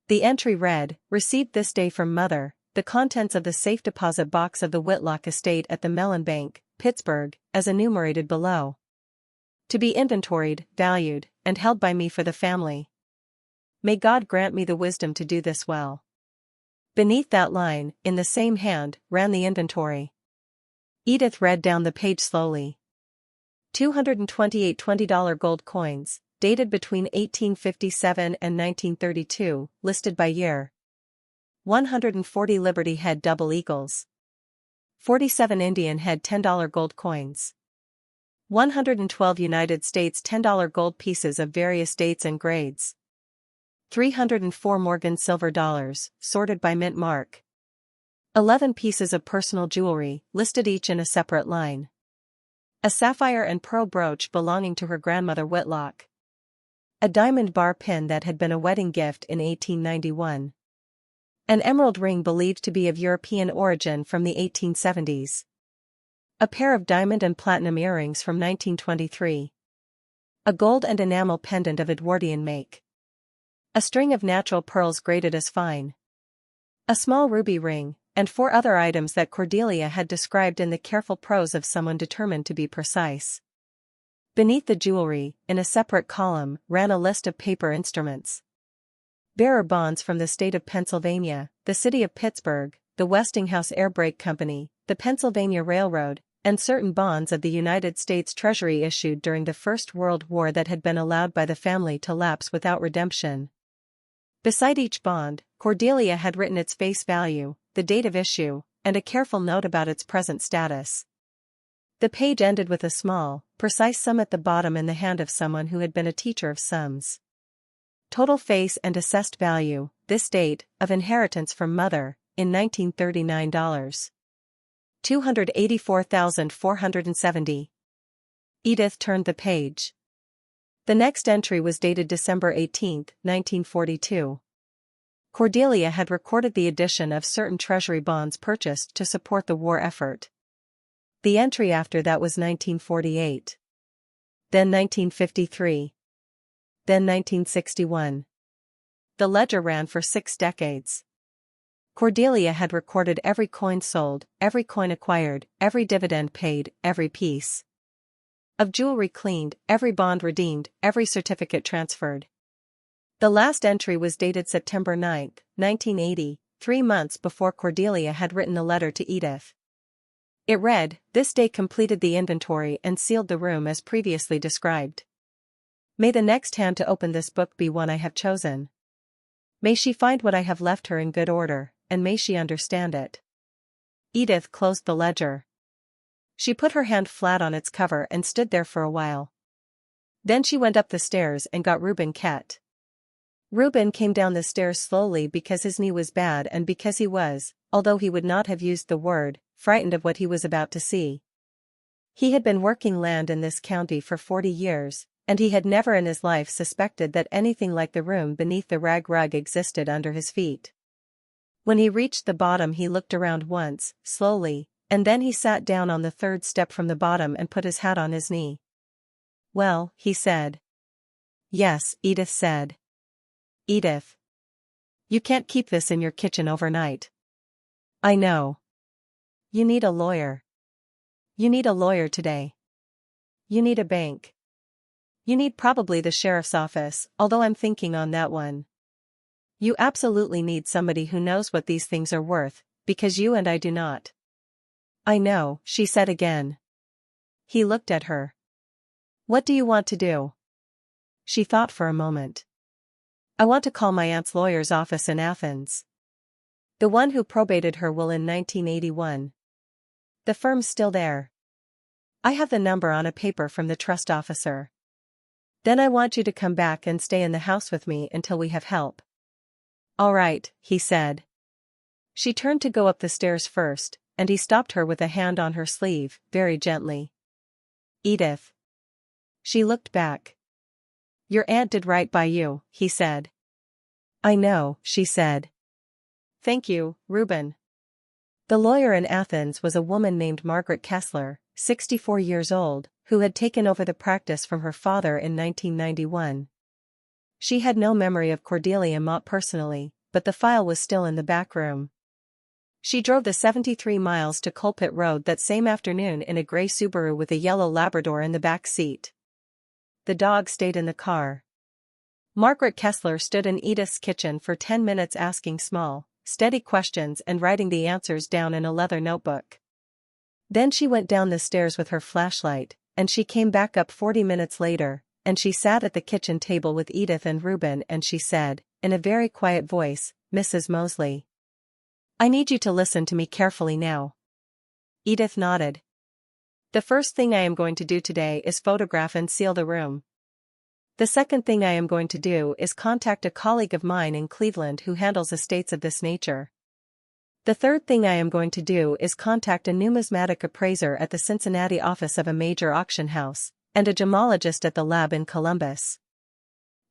The entry read, "Received this day from Mother, the contents of the safe deposit box of the Whitlock estate at the Melon Bank, Pittsburgh, as enumerated below. To be inventoried, valued, and held by me for the family. May God grant me the wisdom to do this well." Beneath that line, in the same hand, ran the inventory. Edith read down the page slowly. 228 $20 gold coins, dated between 1857 and 1932, listed by year. 140 Liberty Head double eagles. 47 Indian Head $10 gold coins. 112 United States $10 gold pieces of various dates and grades. 304 Morgan silver dollars, sorted by mint mark. 11 pieces of personal jewelry, listed each in a separate line. A sapphire and pearl brooch belonging to her grandmother Whitlock. A diamond bar pin that had been a wedding gift in 1891. An emerald ring believed to be of European origin from the 1870s. A pair of diamond and platinum earrings from 1923. A gold and enamel pendant of Edwardian make. A string of natural pearls graded as fine. A small ruby ring, and 4 other items that Cordelia had described in the careful prose of someone determined to be precise. Beneath the jewelry, in a separate column, ran a list of paper instruments. Bearer bonds from the state of Pennsylvania, the city of Pittsburgh, the Westinghouse Air Brake Company, the Pennsylvania Railroad, and certain bonds of the United States Treasury issued during the First World War that had been allowed by the family to lapse without redemption. Beside each bond, Cordelia had written its face value, the date of issue, and a careful note about its present status. The page ended with a small, precise sum at the bottom in the hand of someone who had been a teacher of sums. Total face and assessed value, this date, of inheritance from Mother, in 1939 dollars. $284,470. Edith turned the page. The next entry was dated December 18, 1942. Cordelia had recorded the addition of certain Treasury bonds purchased to support the war effort. The entry after that was 1948. Then 1953. Then 1961. The ledger ran for 6 decades. Cordelia had recorded every coin sold, every coin acquired, every dividend paid, every piece of jewelry cleaned, every bond redeemed, every certificate transferred. The last entry was dated September 9, 1980, 3 months before Cordelia had written the letter to Edith. It read, "This day completed the inventory and sealed the room as previously described. May the next hand to open this book be one I have chosen. May she find what I have left her in good order, and may she understand it." Edith closed the ledger. She put her hand flat on its cover and stood there for a while. Then she went up the stairs and got Reuben Kett. Reuben came down the stairs slowly because his knee was bad and because he was, although he would not have used the word, frightened of what he was about to see. He had been working land in this county for 40 years, and he had never in his life suspected that anything like the room beneath the rag rug existed under his feet. When he reached the bottom he looked around once, slowly, and then he sat down on the third step from the bottom and put his hat on his knee. "Well," he said. "Yes," Edith said. "Edith. You can't keep this in your kitchen overnight." "I know. You need a lawyer. You need a lawyer today. You need a bank. You need probably the sheriff's office, although I'm thinking on that one. You absolutely need somebody who knows what these things are worth, because you and I do not." "I know," she said again. He looked at her. "What do you want to do?" She thought for a moment. "I want to call my aunt's lawyer's office in Athens. The one who probated her will in 1981. The firm's still there. I have the number on a paper from the trust officer. Then I want you to come back and stay in the house with me until we have help." "All right," he said. She turned to go up the stairs first, and he stopped her with a hand on her sleeve, very gently. "Edith." She looked back. "Your aunt did right by you," he said. "I know," she said. "Thank you, Reuben." The lawyer in Athens was a woman named Margaret Kessler, 64 years old, who had taken over the practice from her father in 1991. She had no memory of Cordelia Mott personally, but the file was still in the back room. She drove the 73 miles to Coalpit Road that same afternoon in a gray Subaru with a yellow Labrador in the back seat. The dog stayed in the car. Margaret Kessler stood in Edith's kitchen for 10 minutes asking small, steady questions and writing the answers down in a leather notebook. Then she went down the stairs with her flashlight, and she came back up 40 minutes later, and she sat at the kitchen table with Edith and Reuben and she said, in a very quiet voice, "Mrs. Mosely. I need you to listen to me carefully now." Edith nodded. "The first thing I am going to do today is photograph and seal the room. The second thing I am going to do is contact a colleague of mine in Cleveland who handles estates of this nature. The third thing I am going to do is contact a numismatic appraiser at the Cincinnati office of a major auction house, and a gemologist at the lab in Columbus.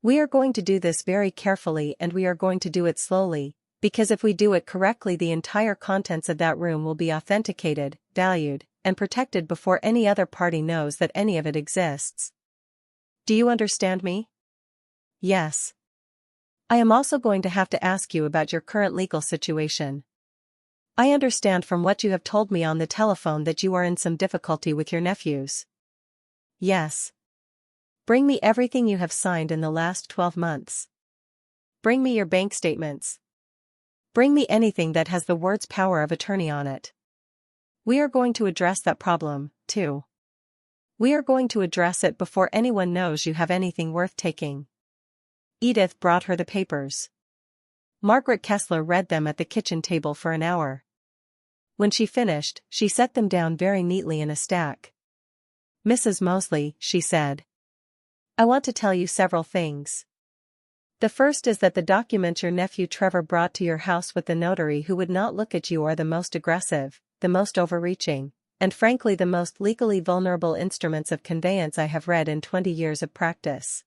We are going to do this very carefully and we are going to do it slowly, because if we do it correctly the entire contents of that room will be authenticated, valued, and protected before any other party knows that any of it exists. Do you understand me?" "Yes. I am also going to have to ask you about your current legal situation. I understand from what you have told me on the telephone that you are in some difficulty with your nephews." "Yes. Bring me everything you have signed in the last 12 months. Bring me your bank statements. Bring me anything that has the words power of attorney on it. We are going to address that problem, too. We are going to address it before anyone knows you have anything worth taking." Edith brought her the papers. Margaret Kessler read them at the kitchen table for an hour. When she finished, she set them down very neatly in a stack. "Mrs. Mosely," she said, "I want to tell you several things. The first is that the documents your nephew Trevor brought to your house with the notary who would not look at you are the most aggressive, the most overreaching, and frankly the most legally vulnerable instruments of conveyance I have read in 20 years of practice.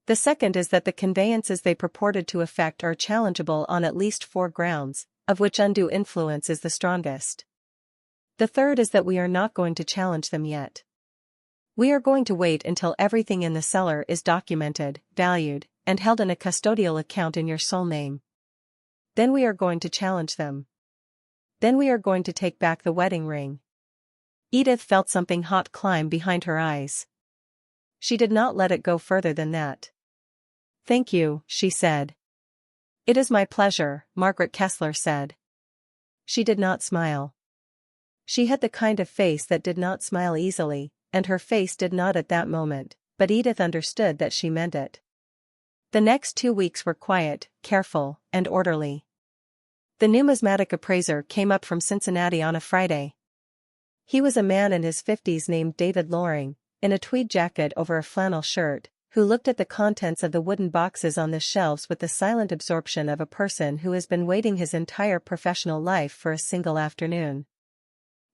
The second is that the conveyances they purported to effect are challengeable on at least 4 grounds, of which undue influence is the strongest. The third is that we are not going to challenge them yet. We are going to wait until everything in the cellar is documented, valued, and held in a custodial account in your sole name. Then we are going to challenge them. Then we are going to take back the wedding ring." Edith felt something hot climb behind her eyes. She did not let it go further than that. "Thank you," she said. "It is my pleasure," Margaret Kessler said. She did not smile. She had the kind of face that did not smile easily, and her face did not at that moment, but Edith understood that she meant it. The next 2 weeks were quiet, careful, and orderly. The numismatic appraiser came up from Cincinnati on a Friday. He was a man in his 50s named David Loring, in a tweed jacket over a flannel shirt, who looked at the contents of the wooden boxes on the shelves with the silent absorption of a person who has been waiting his entire professional life for a single afternoon.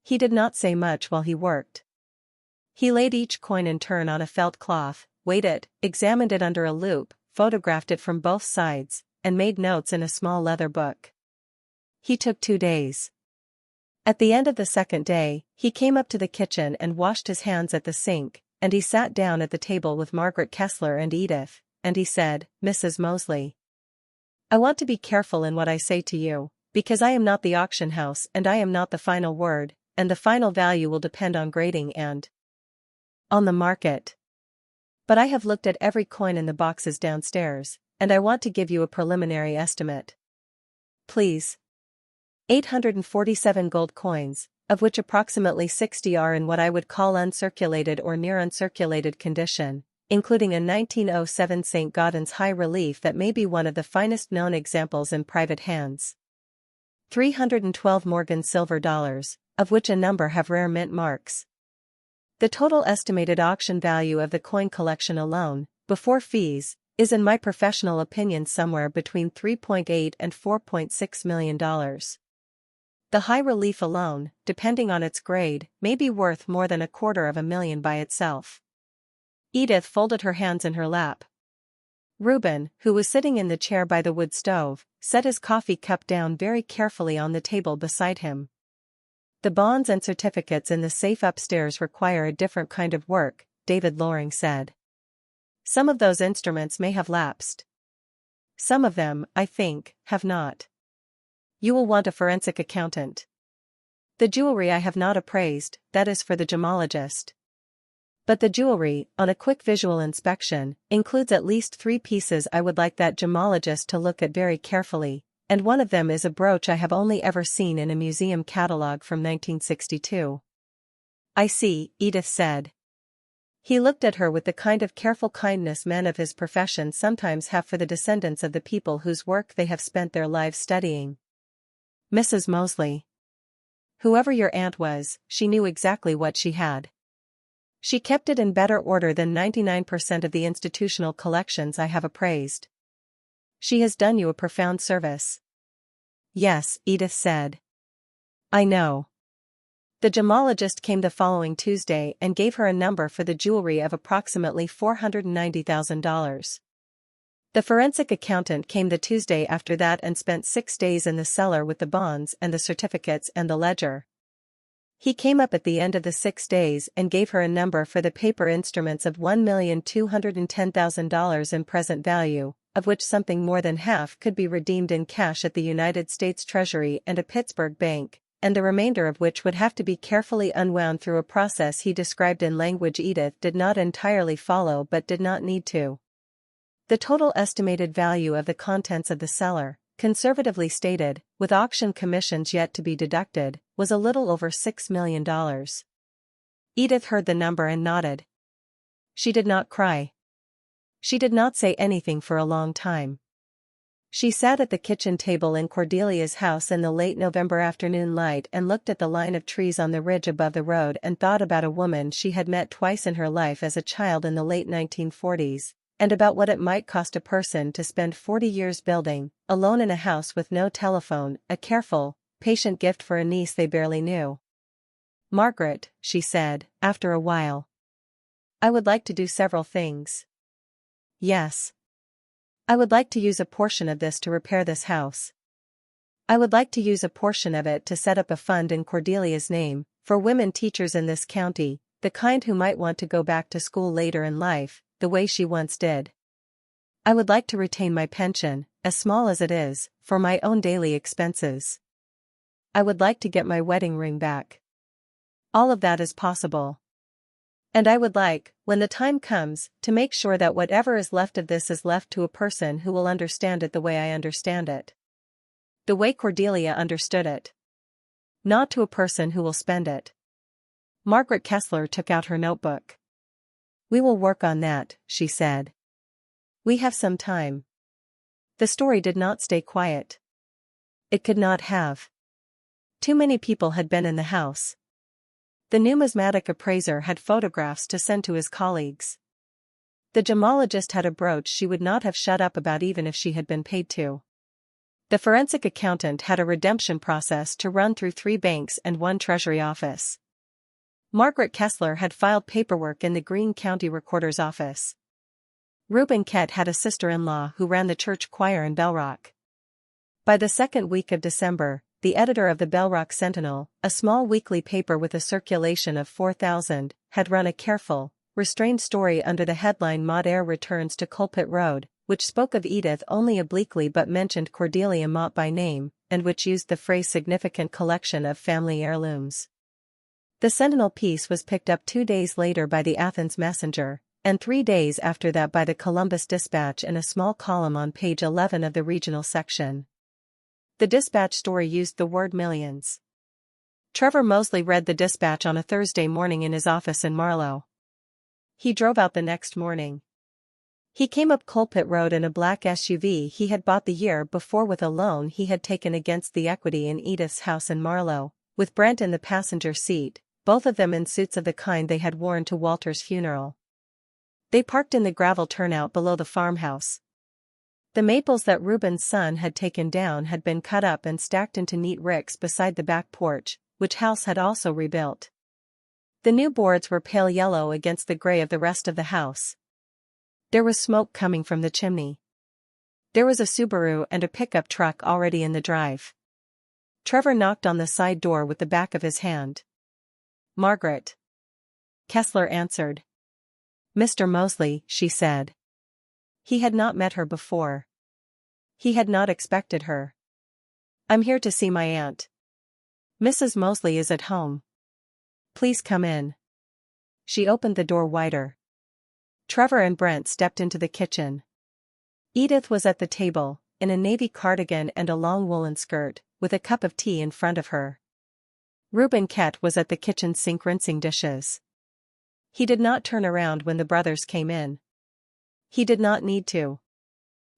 He did not say much while he worked. He laid each coin in turn on a felt cloth, weighed it, examined it under a loupe, photographed it from both sides, and made notes in a small leather book. He took 2 days. At the end of the second day, he came up to the kitchen and washed his hands at the sink, and he sat down at the table with Margaret Kessler and Edith, and he said, "Mrs. Mosely, I want to be careful in what I say to you, because I am not the auction house and I am not the final word, and the final value will depend on grading and on the market. But I have looked at every coin in the boxes downstairs, and I want to give you a preliminary estimate. Please. 847 gold coins, of which approximately 60 are in what I would call uncirculated or near uncirculated condition, including a 1907 St. Gaudens high relief that may be one of the finest known examples in private hands. 312 Morgan silver dollars, of which a number have rare mint marks. The total estimated auction value of the coin collection alone, before fees, is in my professional opinion somewhere between $3.8 and $4.6 million. The high relief alone, depending on its grade, may be worth more than $250,000 by itself." Edith folded her hands in her lap. Reuben, who was sitting in the chair by the wood stove, set his coffee cup down very carefully on the table beside him. "The bonds and certificates in the safe upstairs require a different kind of work," David Loring said. "Some of those instruments may have lapsed. Some of them, I think, have not. You will want a forensic accountant. The jewelry I have not appraised, that is for the gemologist. But the jewelry, on a quick visual inspection, includes at least 3 pieces I would like that gemologist to look at very carefully, and one of them is a brooch I have only ever seen in a museum catalogue from 1962. "I see," Edith said. He looked at her with the kind of careful kindness men of his profession sometimes have for the descendants of the people whose work they have spent their lives studying. "Mrs. Mosely. Whoever your aunt was, she knew exactly what she had. She kept it in better order than 99% of the institutional collections I have appraised. She has done you a profound service." "Yes," Edith said. "I know." The gemologist came the following Tuesday and gave her a number for the jewelry of approximately $490,000. The forensic accountant came the Tuesday after that and spent 6 days in the cellar with the bonds and the certificates and the ledger. He came up at the end of the 6 days and gave her a number for the paper instruments of $1,210,000 in present value, of which something more than half could be redeemed in cash at the United States Treasury and a Pittsburgh bank, and the remainder of which would have to be carefully unwound through a process he described in language Edith did not entirely follow but did not need to. The total estimated value of the contents of the cellar, conservatively stated, with auction commissions yet to be deducted, was a little over $6 million. Edith heard the number and nodded. She did not cry. She did not say anything for a long time. She sat at the kitchen table in Cordelia's house in the late November afternoon light and looked at the line of trees on the ridge above the road and thought about a woman she had met twice in her life as a child in the late 1940s, and about what it might cost a person to spend 40 years building, alone in a house with no telephone, a careful, patient gift for a niece they barely knew. "Margaret," she said, after a while, "I would like to do several things." "Yes. I would like to use a portion of this to repair this house. I would like to use a portion of it to set up a fund in Cordelia's name, for women teachers in this county, the kind who might want to go back to school later in life, the way she once did. I would like to retain my pension, as small as it is, for my own daily expenses. I would like to get my wedding ring back. All of that is possible. And I would like, when the time comes, to make sure that whatever is left of this is left to a person who will understand it the way I understand it. The way Cordelia understood it. Not to a person who will spend it." Margaret Kessler took out her notebook. "We will work on that," she said. "We have some time." The story did not stay quiet. It could not have. Too many people had been in the house. The numismatic appraiser had photographs to send to his colleagues. The gemologist had a brooch she would not have shut up about even if she had been paid to. The forensic accountant had a redemption process to run through 3 banks and 1 treasury office. Margaret Kessler had filed paperwork in the Greene County Recorder's office. Reuben Kett had a sister-in-law who ran the church choir in Bellrock. By the second week of December, the editor of the Bellrock Sentinel, a small weekly paper with a circulation of 4,000, had run a careful, restrained story under the headline Maud Eyre Returns to Coalpit Road, which spoke of Edith only obliquely but mentioned Cordelia Mott by name, and which used the phrase significant collection of family heirlooms. The Sentinel piece was picked up 2 days later by the Athens Messenger, and 3 days after that by the Columbus Dispatch in a small column on page 11 of the regional section. The Dispatch story used the word millions. Trevor Mosely read the Dispatch on a Thursday morning in his office in Marlow. He drove out the next morning. He came up Coalpit Road in a black SUV he had bought the year before with a loan he had taken against the equity in Edith's house in Marlow, with Brent in the passenger seat, both of them in suits of the kind they had worn to Walter's funeral. They parked in the gravel turnout below the farmhouse. The maples that Reuben's son had taken down had been cut up and stacked into neat ricks beside the back porch, which house had also rebuilt. The new boards were pale yellow against the gray of the rest of the house. There was smoke coming from the chimney. There was a Subaru and a pickup truck already in the drive. Trevor knocked on the side door with the back of his hand. "Margaret." Kessler answered. "Mr. Mosely," she said. He had not met her before. He had not expected her. "I'm here to see my aunt. Mrs. Mosely is at home. Please come in." She opened the door wider. Trevor and Brent stepped into the kitchen. Edith was at the table, in a navy cardigan and a long woolen skirt, with a cup of tea in front of her. Reuben Kett was at the kitchen sink rinsing dishes. He did not turn around when the brothers came in. He did not need to.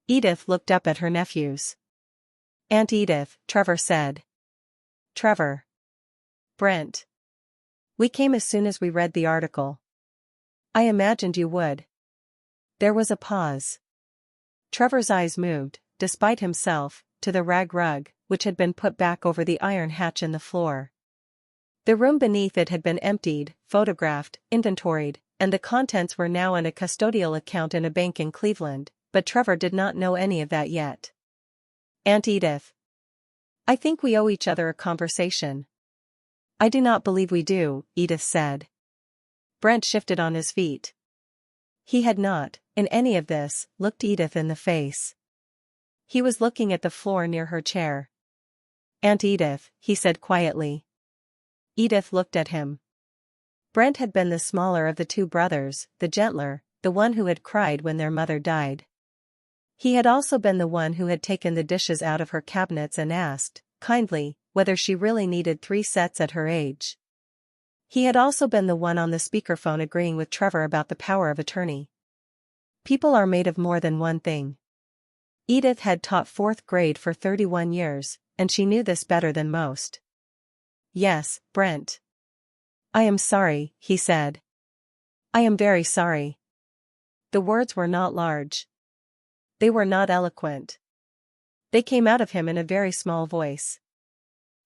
Edith looked up at her nephews. "Aunt Edith," Trevor said. "Trevor." "Brent. We came as soon as we read the article. I imagined you would." There was a pause. Trevor's eyes moved, despite himself, to the rag rug, which had been put back over the iron hatch in the floor. The room beneath it had been emptied, photographed, inventoried, and the contents were now in a custodial account in a bank in Cleveland, but Trevor did not know any of that yet. "Aunt Edith. I think we owe each other a conversation." "I do not believe we do," Edith said. Brent shifted on his feet. He had not, in any of this, looked Edith in the face. He was looking at the floor near her chair. "Aunt Edith," he said quietly. Edith looked at him. Brent had been the smaller of the two brothers, the gentler, the one who had cried when their mother died. He had also been the one who had taken the dishes out of her cabinets and asked, kindly, whether she really needed 3 sets at her age. He had also been the one on the speakerphone agreeing with Trevor about the power of attorney. People are made of more than one thing. Edith had taught 4th grade for 31 years, and she knew this better than most. "Yes, Brent. I am sorry," he said. "I am very sorry." The words were not large. They were not eloquent. They came out of him in a very small voice.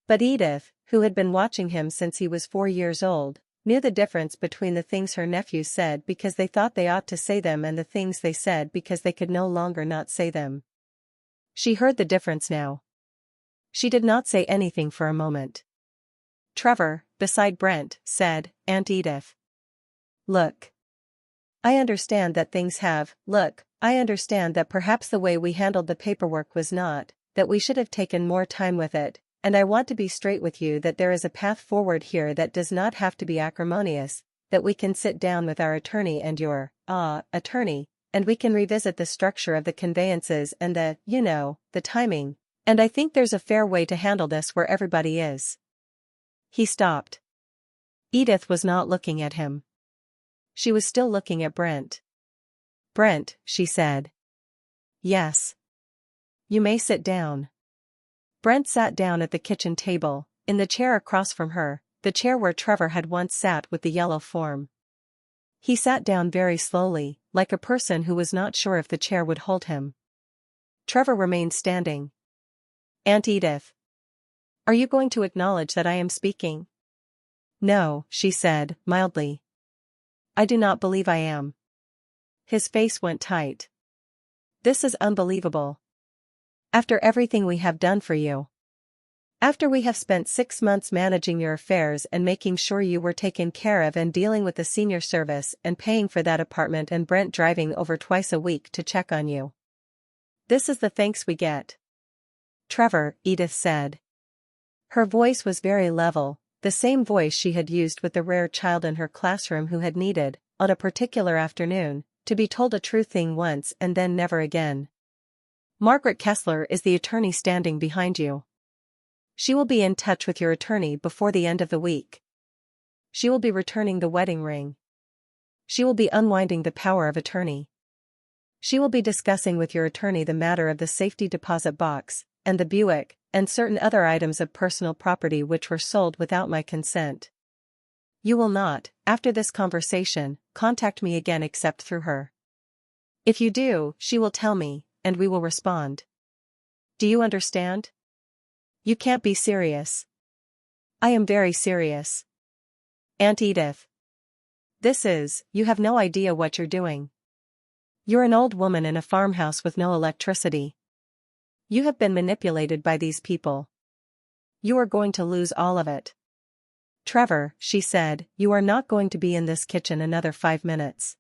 But Edith, who had been watching him since he was 4 years old, knew the difference between the things her nephews said because they thought they ought to say them and the things they said because they could no longer not say them. She heard the difference now. She did not say anything for a moment. Trevor, beside Brent, said, "Aunt Edith. Look. I understand that things have, I understand that perhaps the way we handled the paperwork was not, that we should have taken more time with it, and I want to be straight with you that there is a path forward here that does not have to be acrimonious, that we can sit down with our attorney and your, attorney, and we can revisit the structure of the conveyances and the timing, and I think there's a fair way to handle this where everybody is." He stopped. Edith was not looking at him. She was still looking at Brent. "Brent," she said. "Yes. You may sit down." Brent sat down at the kitchen table, in the chair across from her, the chair where Trevor had once sat with the yellow form. He sat down very slowly, like a person who was not sure if the chair would hold him. Trevor remained standing. "Aunt Edith. Are you going to acknowledge that I am speaking?" "No," she said, mildly. "I do not believe I am." His face went tight. This is unbelievable. After everything we have done for you. After we have spent 6 months managing your affairs and making sure you were taken care of and dealing with the senior service and paying for that apartment and Brent driving over twice a week to check on you. This is the thanks we get. Trevor, Edith said. Her voice was very level, the same voice she had used with the rare child in her classroom who had needed, on a particular afternoon, to be told a true thing once and then never again. Margaret Kessler is the attorney standing behind you. She will be in touch with your attorney before the end of the week. She will be returning the wedding ring. She will be unwinding the power of attorney. She will be discussing with your attorney the matter of the safety deposit box, and the Buick, and certain other items of personal property which were sold without my consent. You will not, after this conversation, contact me again except through her. If you do, she will tell me, and we will respond. Do you understand? You can't be serious. I am very serious. Aunt Edith. You have no idea what you're doing. You're an old woman in a farmhouse with no electricity. You have been manipulated by these people. You are going to lose all of it. Trevor, she said, you are not going to be in this kitchen another 5 minutes.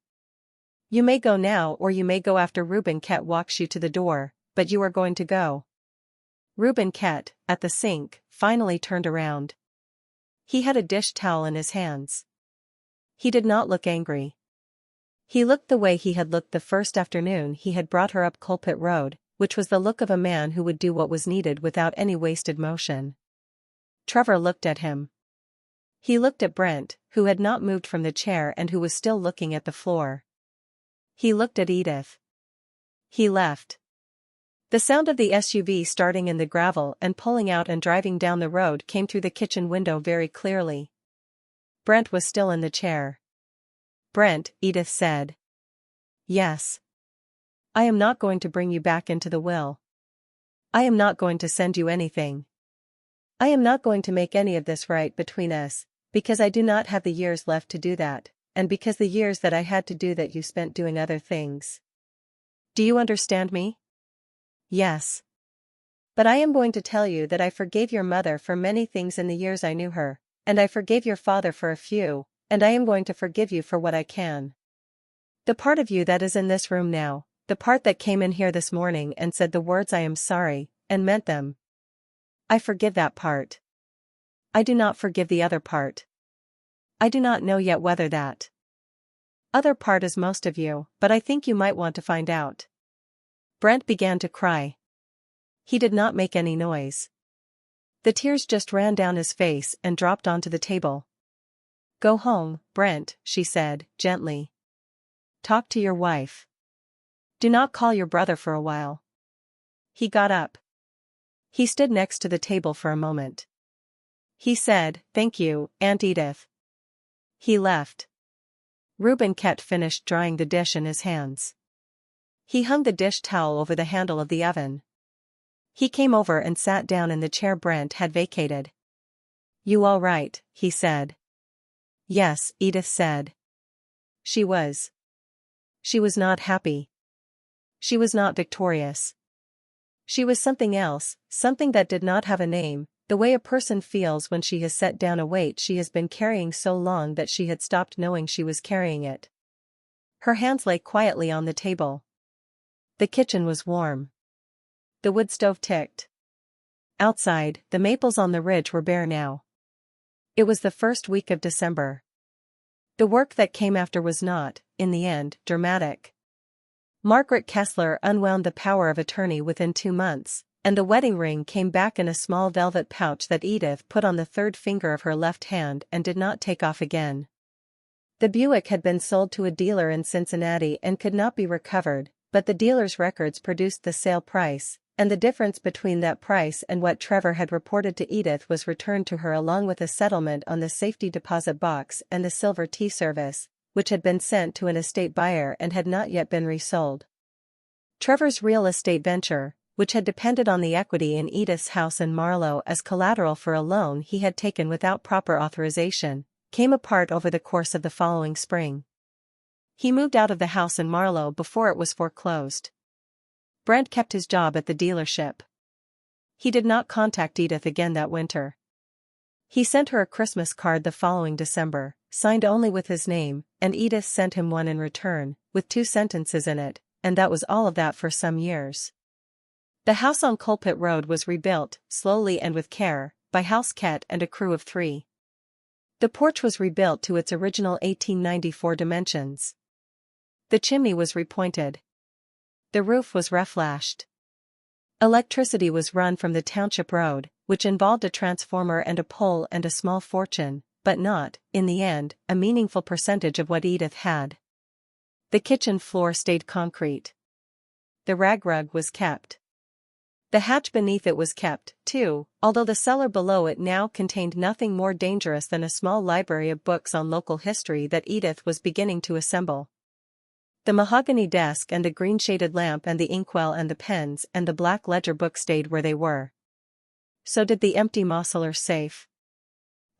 You may go now or you may go after Reuben Kett walks you to the door, but you are going to go. Reuben Kett, at the sink, finally turned around. He had a dish towel in his hands. He did not look angry. He looked the way he had looked the first afternoon he had brought her up Coalpit Road, which was the look of a man who would do what was needed without any wasted motion. Trevor looked at him. He looked at Brent, who had not moved from the chair and who was still looking at the floor. He looked at Edith. He left. The sound of the SUV starting in the gravel and pulling out and driving down the road came through the kitchen window very clearly. Brent was still in the chair. Brent, Edith said. Yes. I am not going to bring you back into the will. I am not going to send you anything. I am not going to make any of this right between us, because I do not have the years left to do that, and because the years that I had to do that you spent doing other things. Do you understand me? Yes. But I am going to tell you that I forgave your mother for many things in the years I knew her, and I forgave your father for a few, and I am going to forgive you for what I can. The part of you that is in this room now, the part that came in here this morning and said the words I am sorry, and meant them. I forgive that part. I do not forgive the other part. I do not know yet whether that other part is most of you, but I think you might want to find out. Brent began to cry. He did not make any noise. The tears just ran down his face and dropped onto the table. Go home, Brent, she said, gently. Talk to your wife. Do not call your brother for a while. He got up. He stood next to the table for a moment. He said, Thank you, Aunt Edith. He left. Reuben Kett finished drying the dish in his hands. He hung the dish towel over the handle of the oven. He came over and sat down in the chair Brent had vacated. You all right, he said. Yes, Edith said. She was. She was not happy. She was not victorious. She was something else, something that did not have a name, the way a person feels when she has set down a weight she has been carrying so long that she had stopped knowing she was carrying it. Her hands lay quietly on the table. The kitchen was warm. The wood stove ticked. Outside, the maples on the ridge were bare now. It was the first week of December. The work that came after was not, in the end, dramatic. Margaret Kessler unwound the power of attorney within 2 months, and the wedding ring came back in a small velvet pouch that Edith put on the third finger of her left hand and did not take off again. The Buick had been sold to a dealer in Cincinnati and could not be recovered, but the dealer's records produced the sale price, and the difference between that price and what Trevor had reported to Edith was returned to her along with a settlement on the safety deposit box and the silver tea service, which had been sent to an estate buyer and had not yet been resold. Trevor's real estate venture, which had depended on the equity in Edith's house in Marlow as collateral for a loan he had taken without proper authorization, came apart over the course of the following spring. He moved out of the house in Marlow before it was foreclosed. Brent kept his job at the dealership. He did not contact Edith again that winter. He sent her a Christmas card the following December, signed only with his name, and Edith sent him one in return, with 2 sentences in it, and that was all of that for some years. The house on Coalpit Road was rebuilt, slowly and with care, by House Kett and a crew of 3. The porch was rebuilt to its original 1894 dimensions. The chimney was repointed. The roof was reflashed. Electricity was run from the township road, which involved a transformer and a pole and a small fortune, but not, in the end, a meaningful percentage of what Edith had. The kitchen floor stayed concrete. The rag rug was kept. The hatch beneath it was kept, too, although the cellar below it now contained nothing more dangerous than a small library of books on local history that Edith was beginning to assemble. The mahogany desk and the green-shaded lamp and the inkwell and the pens and the black ledger book stayed where they were. So did the empty Mosler safe.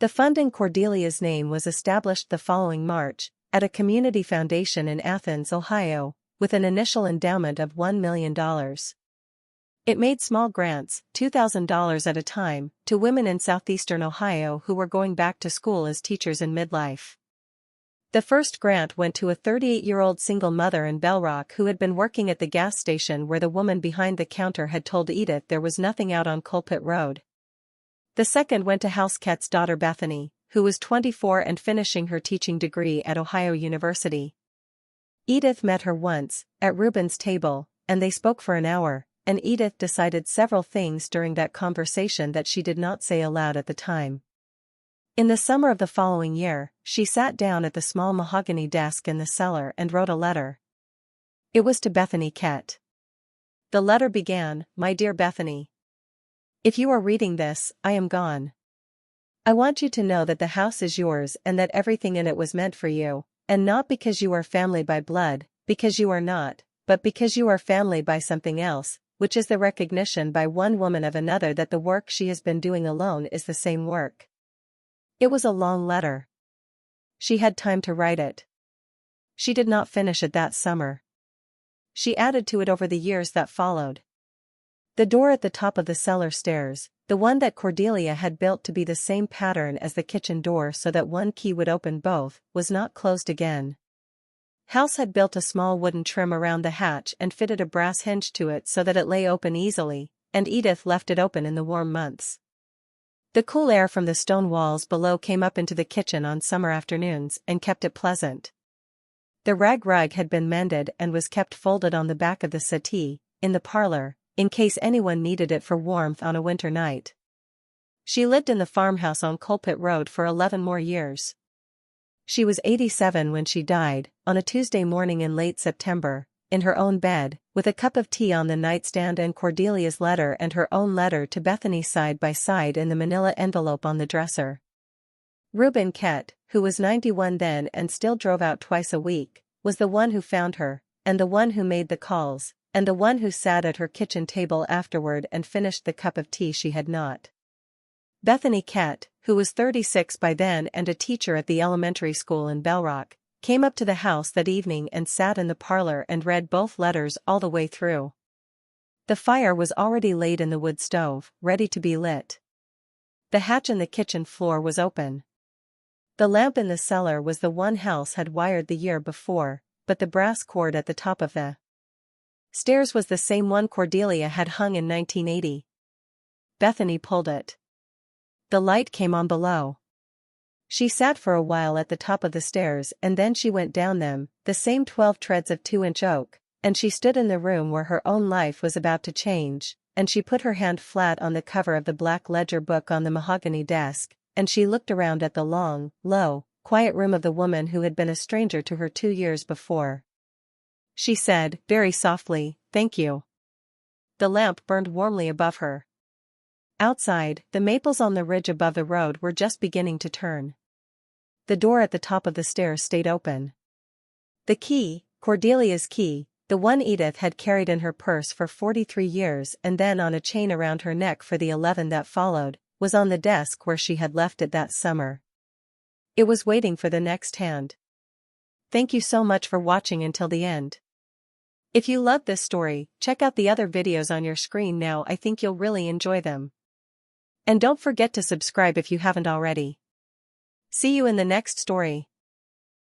The fund in Cordelia's name was established the following March, at a community foundation in Athens, Ohio, with an initial endowment of $1 million. It made small grants, $2,000 at a time, to women in southeastern Ohio who were going back to school as teachers in midlife. The first grant went to a 38-year-old single mother in Bell Rock who had been working at the gas station where the woman behind the counter had told Edith there was nothing out on Coalpit Road. The second went to House Kett's daughter Bethany, who was 24 and finishing her teaching degree at Ohio University. Edith met her once, at Reuben's table, and they spoke for an hour, and Edith decided several things during that conversation that she did not say aloud at the time. In the summer of the following year, she sat down at the small mahogany desk in the cellar and wrote a letter. It was to Bethany Kett. The letter began, "My dear Bethany. If you are reading this, I am gone. I want you to know that the house is yours and that everything in it was meant for you, and not because you are family by blood, because you are not, but because you are family by something else, which is the recognition by one woman of another that the work she has been doing alone is the same work." It was a long letter. She had time to write it. She did not finish it that summer. She added to it over the years that followed. The door at the top of the cellar stairs, the one that Cordelia had built to be the same pattern as the kitchen door so that one key would open both, was not closed again. House had built a small wooden trim around the hatch and fitted a brass hinge to it so that it lay open easily, and Edith left it open in the warm months. The cool air from the stone walls below came up into the kitchen on summer afternoons and kept it pleasant. The rag rug had been mended and was kept folded on the back of the settee, in the parlor, in case anyone needed it for warmth on a winter night. She lived in the farmhouse on Coalpit Road for 11 more years. She was 87 when she died, on a Tuesday morning in late September, in her own bed, with a cup of tea on the nightstand and Cordelia's letter and her own letter to Bethany side by side in the manila envelope on the dresser. Reuben Kett, who was 91 then and still drove out twice a week, was the one who found her, and the one who made the calls, and the one who sat at her kitchen table afterward and finished the cup of tea she had not. Bethany Kett, who was 36 by then and a teacher at the elementary school in Bell Rock, came up to the house that evening and sat in the parlor and read both letters all the way through. The fire was already laid in the wood stove, ready to be lit. The hatch in the kitchen floor was open. The lamp in the cellar was the one House had wired the year before, but the brass cord at the top of the stairs was the same one Cordelia had hung in 1980. Bethany pulled it. The light came on below. She sat for a while at the top of the stairs and then she went down them, the same 12 treads of 2-inch oak, and she stood in the room where her own life was about to change, and she put her hand flat on the cover of the black ledger book on the mahogany desk, and she looked around at the long, low, quiet room of the woman who had been a stranger to her 2 years before. She said, very softly, "Thank you." The lamp burned warmly above her. Outside, the maples on the ridge above the road were just beginning to turn. The door at the top of the stairs stayed open. The key, Cordelia's key, the one Edith had carried in her purse for 43 years and then on a chain around her neck for the 11 that followed, was on the desk where she had left it that summer. It was waiting for the next hand. Thank you so much for watching until the end. If you loved this story, check out the other videos on your screen now. I think you'll really enjoy them. And don't forget to subscribe if you haven't already. See you in the next story.